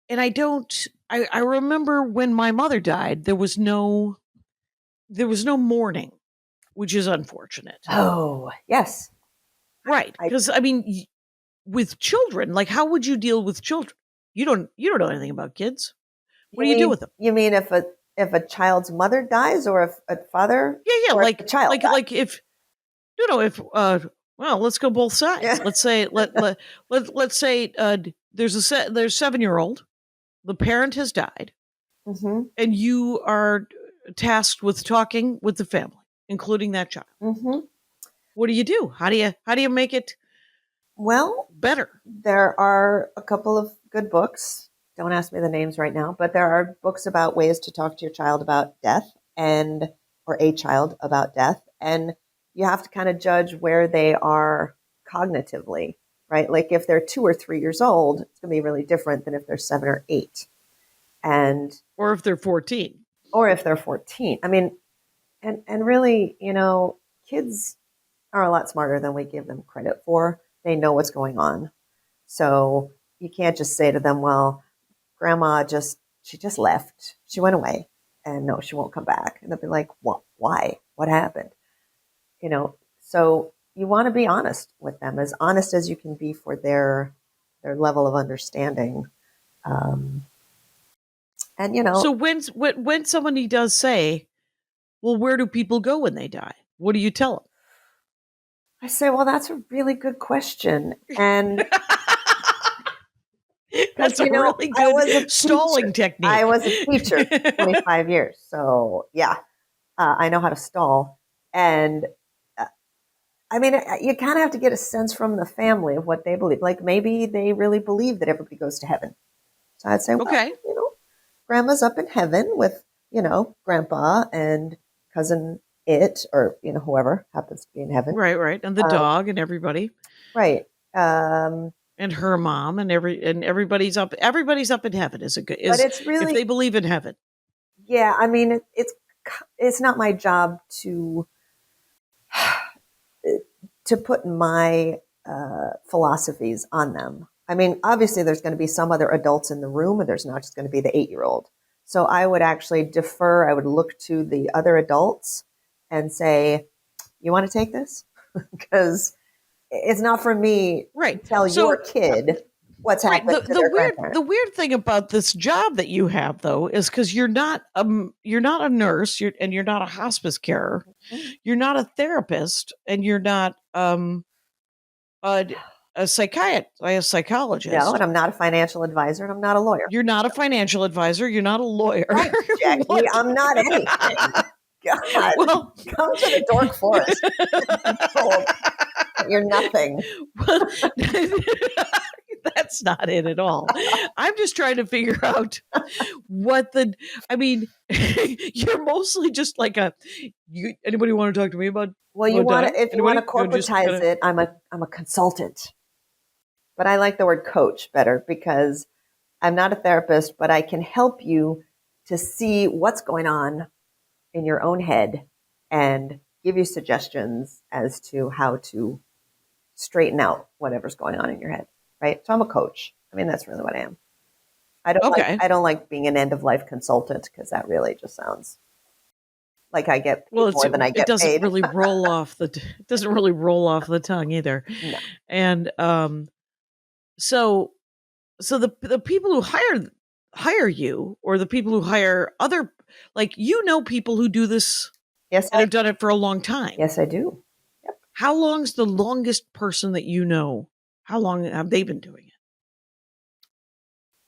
and I remember when my mother died, there was no mourning, which is unfortunate. Oh, yes. Right. Because I mean, with children, like how would you deal with children? You don't know anything about kids. What do you do with them? You mean if a child's mother dies, or if a father? Yeah, or like if a child dies? like if if well, let's go both sides. Yeah. Let's say let's say there's a 7-year-old, the parent has died, Mm-hmm. and you are tasked with talking with the family, including that child. Mm-hmm. What do you do? How do you make it Well, better? there are a couple of good books. Don't ask me the names right now, but there are books about ways to talk to your child about death, or a child about death. And you have to kind of judge where they are cognitively, right? Like if they're 2 or 3 years old, it's going to be really different than if they're 7 or 8. Or if they're 14. Or if they're 14. I mean, and really, kids are a lot smarter than we give them credit for. They know what's going on. So you can't just say to them, well, grandma she just left. She went away, and no, she won't come back. And they'll be like, what? Why? What happened? So you want to be honest with them, as honest as you can be for their level of understanding. And So when somebody does say, well, where do people go when they die? What do you tell them? I say, well, that's a really good question. And that's a really good stalling technique. I was a teacher for 25 years. So yeah, I know how to stall. And I mean, you kind of have to get a sense from the family of what they believe. Like maybe they really believe that everybody goes to heaven. So I'd say, well, okay, grandma's up in heaven with, grandpa and cousin or, whoever happens to be in heaven. Right. And the dog and everybody. Right. And her mom and everybody's up in heaven but it's really, if they believe in heaven. Yeah. I mean, it's not my job to put my philosophies on them. I mean, obviously there's going to be some other adults in the room, and there's not just going to be the 8-year-old. So I would actually defer. I would look to the other adults and say, you want to take this? Because it's not for me to tell your kid what's happening to their grandparents. The weird thing about this job that you have, though, is because you're not a nurse, and you're not a hospice carer, you're not a therapist, and you're not a psychologist. No, and I'm not a financial advisor, and I'm not a lawyer. You're not a financial advisor. You're not a lawyer. Right, Jackie, I'm not anything. God, well, come to the Dork Forest. You're nothing. Well, that's not it at all. I'm just trying to figure out you're mostly just like anybody want to talk to me about? Well, if you want to corporatize it, I'm a consultant. But I like the word coach better, because I'm not a therapist, but I can help you to see what's going on in your own head and give you suggestions as to how to straighten out whatever's going on in your head, right? So I'm a coach. I mean, that's really what I am. I don't like being an end of life consultant, because that really just sounds like I get paid more than I get paid. It doesn't really roll off the tongue either. No. And so the people who hire you, or the people who hire other, like, people who do this. Yes, and have done it for a long time. Yes, I do. Yep. How long's the longest person that you know? How long have they been doing it?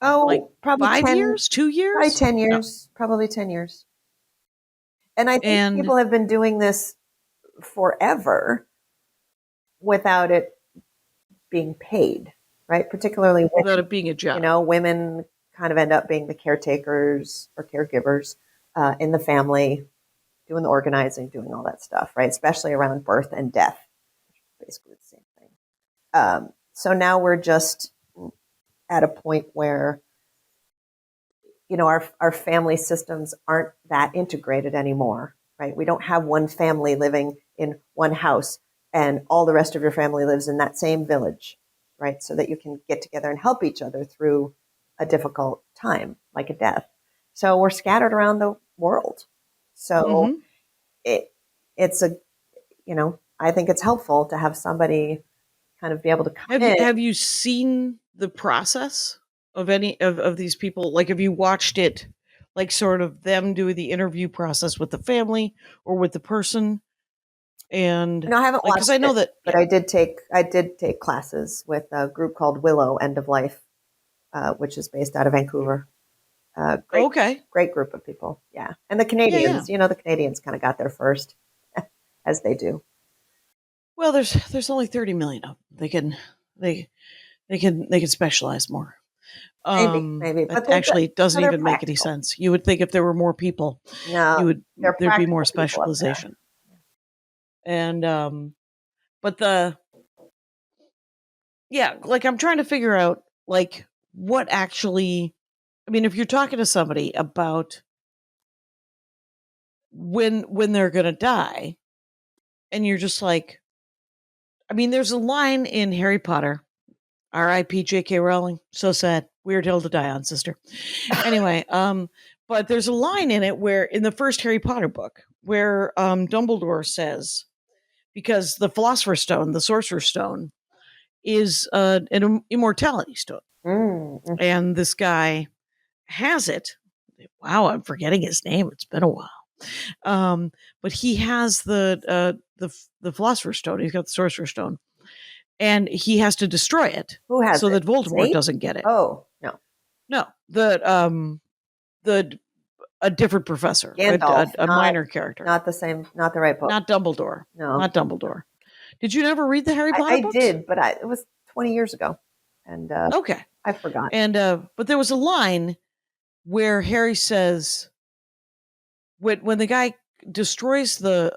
Oh, like probably 5 years, 2 years, probably 10 years, probably 10 years. And I think people have been doing this forever without it being paid, right? Particularly without it being a job. Women kind of end up being the caretakers or caregivers in the family, doing the organizing, doing all that stuff, right? Especially around birth and death, basically the same thing. So now we're just at a point where, our family systems aren't that integrated anymore, right? We don't have one family living in one house and all the rest of your family lives in that same village, right? So that you can get together and help each other through a difficult time, like a death. So we're scattered around the world. So it's a, I think it's helpful to have somebody kind of be able to come in. Have you seen the process of any of these people? Like, have you watched it, like sort of them do the interview process with the family or with the person? And No, I haven't like, watched because I know it, that, but I did take classes with a group called Willow End of Life, which is based out of Vancouver. Great, okay, great group of people. Yeah. And the yeah. Canadians, the Canadians kind of got there first, as they do. Well, there's only 30 million of them. They can specialize more. Maybe, That but actually doesn't they're even make any practical. sense. You would think if there were more people, No, they're there'd be more practical people up there. specialization. And but like I'm trying to figure out like what actually. I mean, if you're talking to somebody about when they're gonna die, and you're just like, I mean, there's a line in Harry Potter. R.I.P. J.K. Rowling. So sad. Weird hill to die on, sister. Anyway, but there's a line in it where, in the first Harry Potter book, where Dumbledore says, because the Philosopher's Stone, the Sorcerer's Stone, is an immortality stone, Mm-hmm. and this guy has it. Wow, I'm forgetting his name. It's been a while. But he has the Philosopher's Stone. He's got the Sorcerer's Stone. And he has to destroy it. Who has so it? that Voldemort Snape? doesn't get it. Oh, no. No, a different professor, Gandalf, a minor character, not the same, not the right book. not Dumbledore. No, not Dumbledore. Did you never read the Harry Potter books? I did, but it was 20 years ago, and okay, I forgot. And but there was a line where Harry says, when the guy destroys the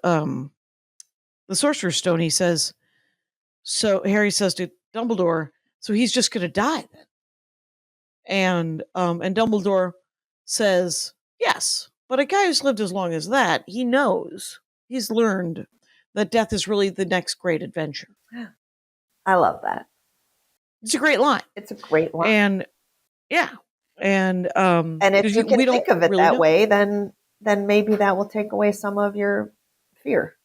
Sorcerer's Stone, he says, so Harry says to Dumbledore, so he's just going to die then. And Dumbledore says, yes, but a guy who's lived as long as that, he knows, he's learned that death is really the next great adventure. I love that. It's a great line. It's a great line. And yeah. And if you can think of it really that way, then maybe that will take away some of your fear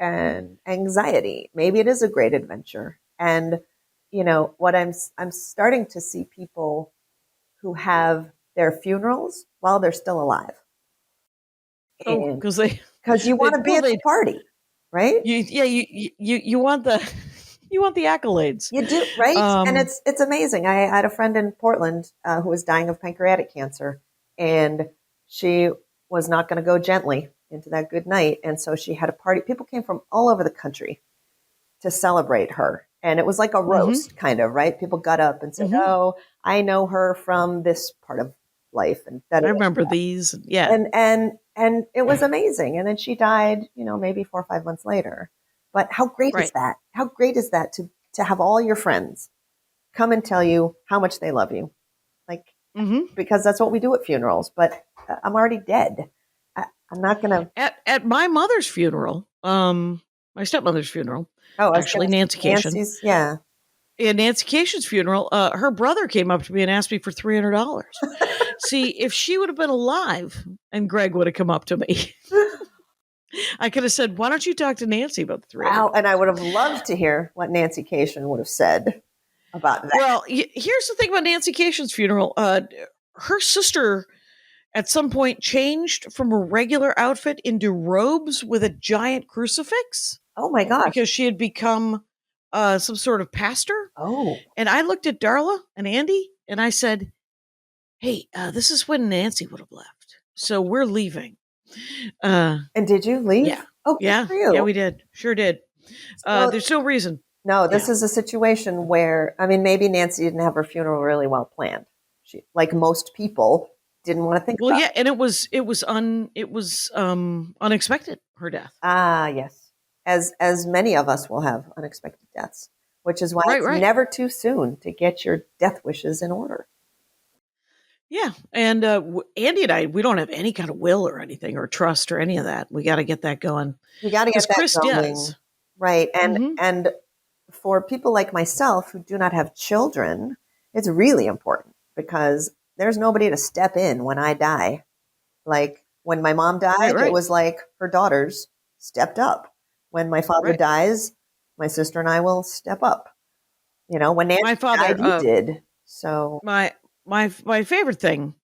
and anxiety. Maybe it is a great adventure. And what I'm starting to see people who have their funerals while they're still alive. Oh, because you want to be at the party, right? You want the accolades. You do, right? And it's amazing. I had a friend in Portland who was dying of pancreatic cancer, and she was not going to go gently into that good night, and so she had a party. People came from all over the country to celebrate her. And it was like a roast, kind of, right? People got up and said, "Oh, I know her from this part of life." And I remember these, yeah. And it was amazing. And then she died, maybe 4 or 5 months later. But how great is that? How great is that to have all your friends come and tell you how much they love you, like because that's what we do at funerals. But I'm already dead. I'm not gonna. At my mother's funeral, my stepmother's funeral. Oh, actually, Nancy Kashian. Yeah. At Nancy Kashian's funeral, her brother came up to me and asked me for $300. See, if she would have been alive and Greg would have come up to me, I could have said, "Why don't you talk to Nancy about the $300?" Wow, and I would have loved to hear what Nancy Kashian would have said about that. Well, here's the thing about Nancy Kashian's funeral. Her sister at some point changed from a regular outfit into robes with a giant crucifix. Oh my gosh. Because she had become some sort of pastor. Oh. And I looked at Darla and Andy and I said, "Hey, this is when Nancy would have left. So we're leaving." And did you leave? Yeah. Oh, yeah. for you. Yeah, we did. Sure did. There's no reason. No, this is a situation where, I mean, maybe Nancy didn't have her funeral really well planned. She, like most people, didn't want to think about it. Well, yeah, and it was unexpected, her death. Ah, yes. As many of us will have unexpected deaths, which is why it's never too soon to get your death wishes in order. Yeah, and Andy and I, we don't have any kind of will or anything or trust or any of that. We got to get that going. We got to get that Chris going, does. Right? And for people like myself who do not have children, it's really important because there's nobody to step in when I die. Like when my mom died, Right. it was like her daughters stepped up. When my father Right. dies, my sister and I will step up. When Nancy My father, died, you did. So, my favorite thing.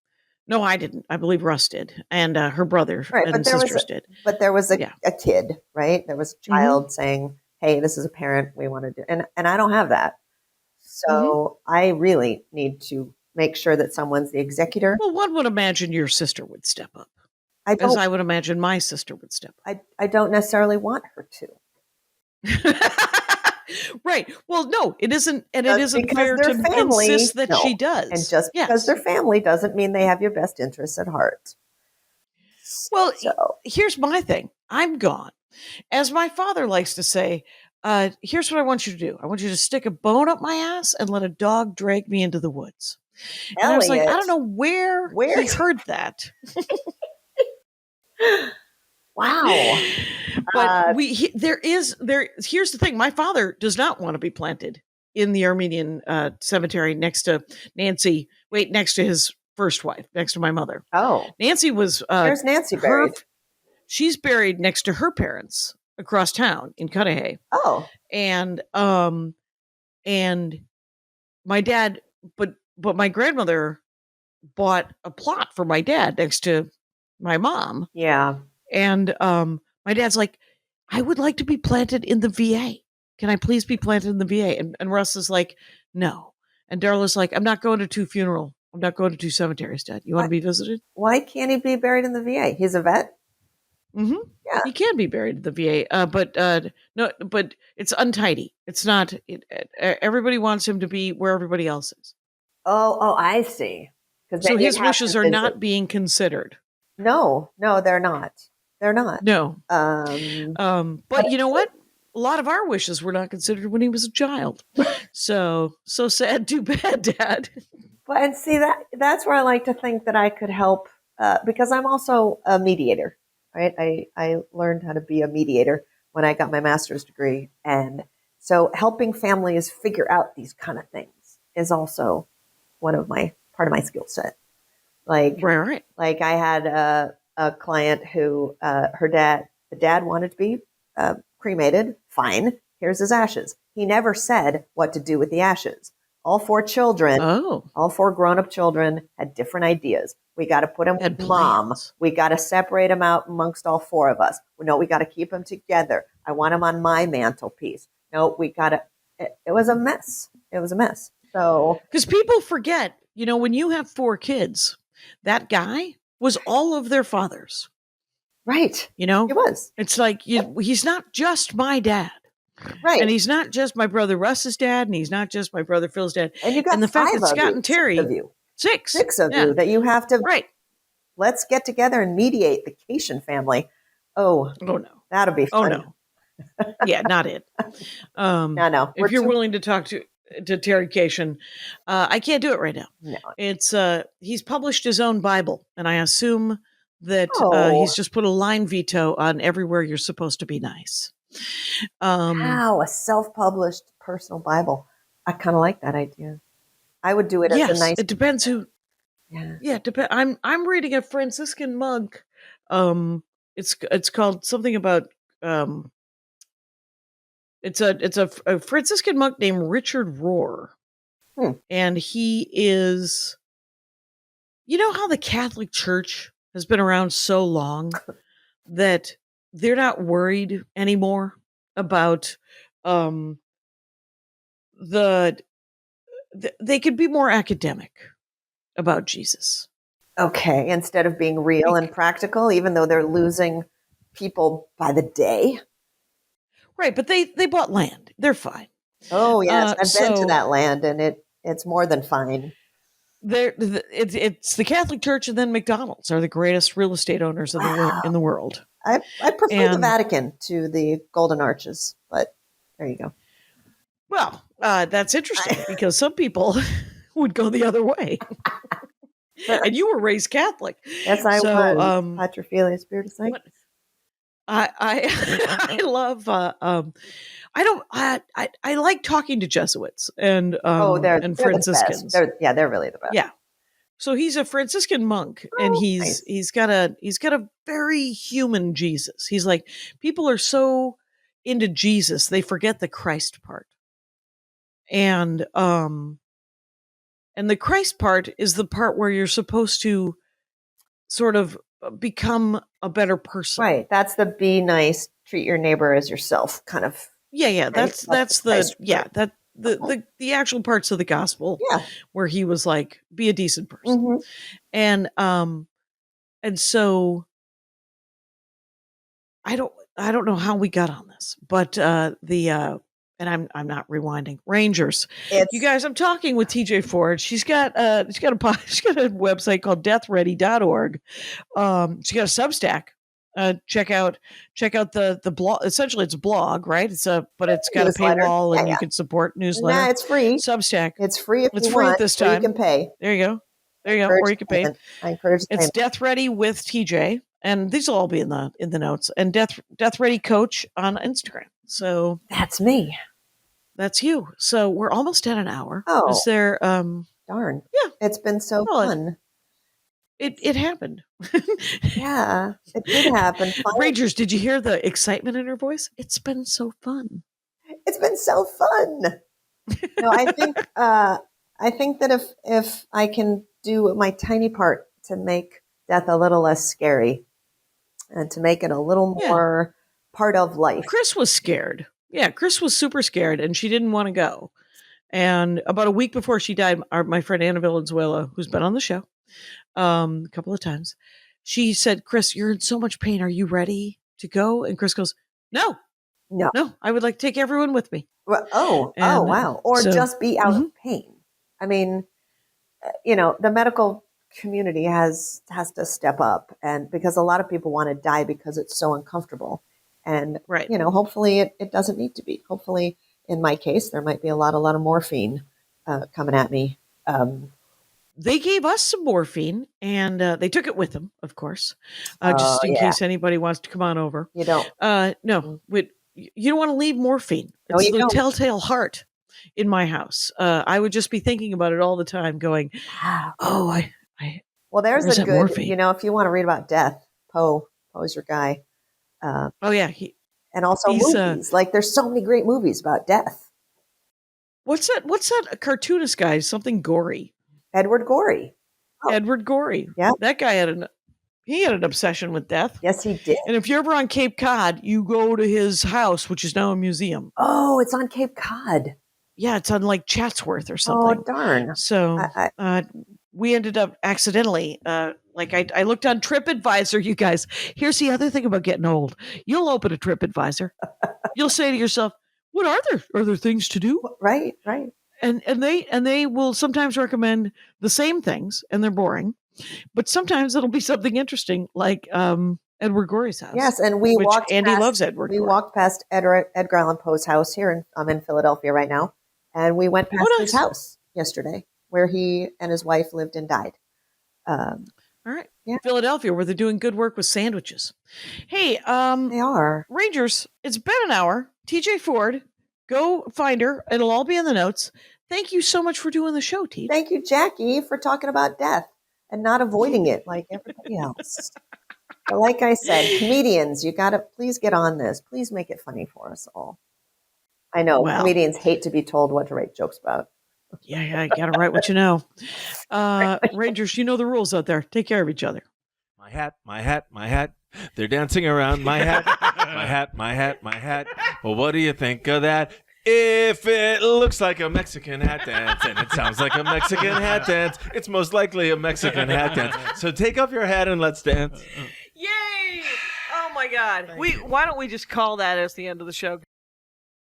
No, I didn't. I believe Russ did, and her brother right. and sisters did. But there was a Yeah. kid, right? There was a Mm-hmm. child saying, "Hey, this is a parent we want to do," and I don't have that. So I really need to make sure that someone's the executor. Well, one would imagine your sister would step up, I as don't. I would imagine my sister would step I don't necessarily want her to. up. Right. Well, no, it isn't, and it Just isn't because fair they're to family, insist that no. she does. And just because Yes. they're family doesn't mean they have your best interests at heart. Well, So here's my thing. I'm gone. As my father likes to say, here's what I want you to do. I want you to stick a bone up my ass and let a dog drag me into the woods. And I was like, I Elliot, don't know where he heard that. wow. But here's the thing. My father does not want to be planted in the Armenian cemetery next to his first wife, next to my mother. Oh, Nancy was where's Nancy buried? She's buried next to her parents across town in Cudahy. Oh, And my dad, but my grandmother bought a plot for my dad next to my mom. yeah. And my dad's like, I would like to be planted in the VA. Can I please be planted in the VA? And Russ is like, no. And Darla's like, I'm not going to two cemeteries, Dad. You want to be visited? Why can't he be buried in the VA? He's a vet. Mm-hmm. Yeah. He can be buried in the VA, but it's untidy. It's not. Everybody wants him to be where everybody else is. Oh, I see. So his wishes are not being considered. No, they're not. They're not. No. But you know what? A lot of our wishes were not considered when he was a child. So sad. Too bad, Dad. But and see that's where I like to think that I could help because I'm also a mediator, right? I learned how to be a mediator when I got my master's degree, and so helping families figure out these kind of things is also part of my skill set. Like Right. Like I had a client who the dad wanted to be cremated. Fine, here's his ashes. He never said what to do with the ashes. All four grown-up children had different ideas. We got to put him with mom. We got to separate him out amongst all four of us. No, we got to keep them together. I want him on my mantelpiece. No, we got to. It was a mess. So because people forget, when you have 4 kids, that guy was all of their fathers. Right. He was. It's like he's not just my dad. Right. And he's not just my brother Russ's dad, and he's not just my brother Phil's dad. And you got the fact 5 that of Scott you, and Terry, 6 of you. 6 of you that you have to. Right. Let's get together and mediate the Kashian family. Oh no. That'll be fun. Oh no. Yeah, not it. No. If you're willing to talk to Terry Kashian, I can't do it right now. No. It's he's published his own Bible, and I assume that he's just put a line veto on everywhere you're supposed to be nice. Wow, a self-published personal Bible. I kind of like that idea. I would do it as a nice. It depends who. Yeah. I'm reading a Franciscan monk. It's called something about. It's a Franciscan monk named Richard Rohr, and he is. You know how the Catholic Church has been around so long that they're not worried anymore about they could be more academic about Jesus. Okay, instead of being real and practical, even though they're losing people by the day. Right, but they bought land. They're fine. Oh yes, I've been to that land, and it's more than fine. It's the Catholic Church, and then McDonald's are the greatest real estate owners in the world. I prefer the Vatican to the Golden Arches, but there you go. Well, that's interesting because some people would go the other way. And you were raised Catholic. Yes, I was. Paterfilius Spiritus Sanctus. I love. I like talking to Jesuits and they're Franciscans. they're really the best. Yeah, So he's a Franciscan monk, and nice. he's got a very human Jesus. He's like, people are so into Jesus they forget the Christ part, and the Christ part is the part where you're supposed to sort of become a better person. Right. That's the be nice, treat your neighbor as yourself kind of. Yeah. Right? That's the actual parts of the gospel. Yeah. Where he was like, be a decent person. Mm-hmm. And so I don't know how we got on this, but and I'm not rewinding. Rangers. You guys, I'm talking with TJ Ford. She's got a website called deathready.org. She got a Substack. Check out the blog. Essentially, it's a blog, right? It's got a paywall, and you can support newsletter. Nah, it's free. Substack. It's free. It's free at this time. You can pay. There you go. Or you can pay. I encourage. It's Death Ready with TJ, and these will all be in the notes. And Death Ready Coach on Instagram. So that's me. That's you. So we're almost at an hour. Oh, is there? Darn. Yeah, it's been so fun. It happened. Yeah, it did happen. Rangers, did you hear the excitement in her voice? It's been so fun. It's been so fun. No, I think that if I can do my tiny part to make death a little less scary and to make it a little more part of life. Chris was scared. Yeah, Chris was super scared, and she didn't want to go. And about a week before she died, my friend Anna Valenzuela, who's been on the show a couple of times, she said, Chris, you're in so much pain. Are you ready to go? And Chris goes, No, I would like to take everyone with me. Well, wow. Or just be out of pain. I mean, the medical community has to step up, and because a lot of people want to die because it's so uncomfortable. And, hopefully it doesn't need to be. Hopefully, in my case, there might be a lot of morphine coming at me. They gave us some morphine, and they took it with them, of course, just in case anybody wants to come on over. You don't? No. You don't want to leave morphine. It's the telltale heart in my house. I would just be thinking about it all the time, going, "Oh, well, there's a good morphine?" If you want to read about death, Poe's your guy. And also movies. Like, there's so many great movies about death. What's that cartoonist guy? Something Gory. Edward Gorey. Oh. Edward Gorey. Yeah. That guy had an obsession with death. Yes, he did. And if you're ever on Cape Cod, you go to his house, which is now a museum. Oh, it's on Cape Cod. Yeah, it's on like Chatsworth or something. Oh, darn. So we ended up accidentally, I looked on TripAdvisor, you guys. Here's the other thing about getting old. You'll open a TripAdvisor. You'll say to yourself, what are there? Are there things to do? Right. And they will sometimes recommend the same things, and they're boring. But sometimes it'll be something interesting, like Edward Gorey's house. Yes, and Andy loves Edward Gorey. We walked past Edgar Allan Poe's house here. I'm in Philadelphia right now. And we went past his house yesterday, where he and his wife lived and died. All right. Yeah. Philadelphia, where they're doing good work with sandwiches. Hey, they are. Rangers, it's been an hour. TJ Ford, go find her. It'll all be in the notes. Thank you so much for doing the show, T. Thank you, Jackie, for talking about death and not avoiding it like everybody else. But like I said, comedians, you got to please get on this. Please make it funny for us all. I know comedians hate to be told what to write jokes about. Yeah, you got to write what you know. Rangers, you know the rules out there. Take care of each other. My hat. They're dancing around my hat. My hat. Well, what do you think of that? If it looks like a Mexican hat dance and it sounds like a Mexican hat dance, it's most likely a Mexican hat dance. So take off your hat and let's dance. Yay! Oh my God. Why don't we just call that as the end of the show?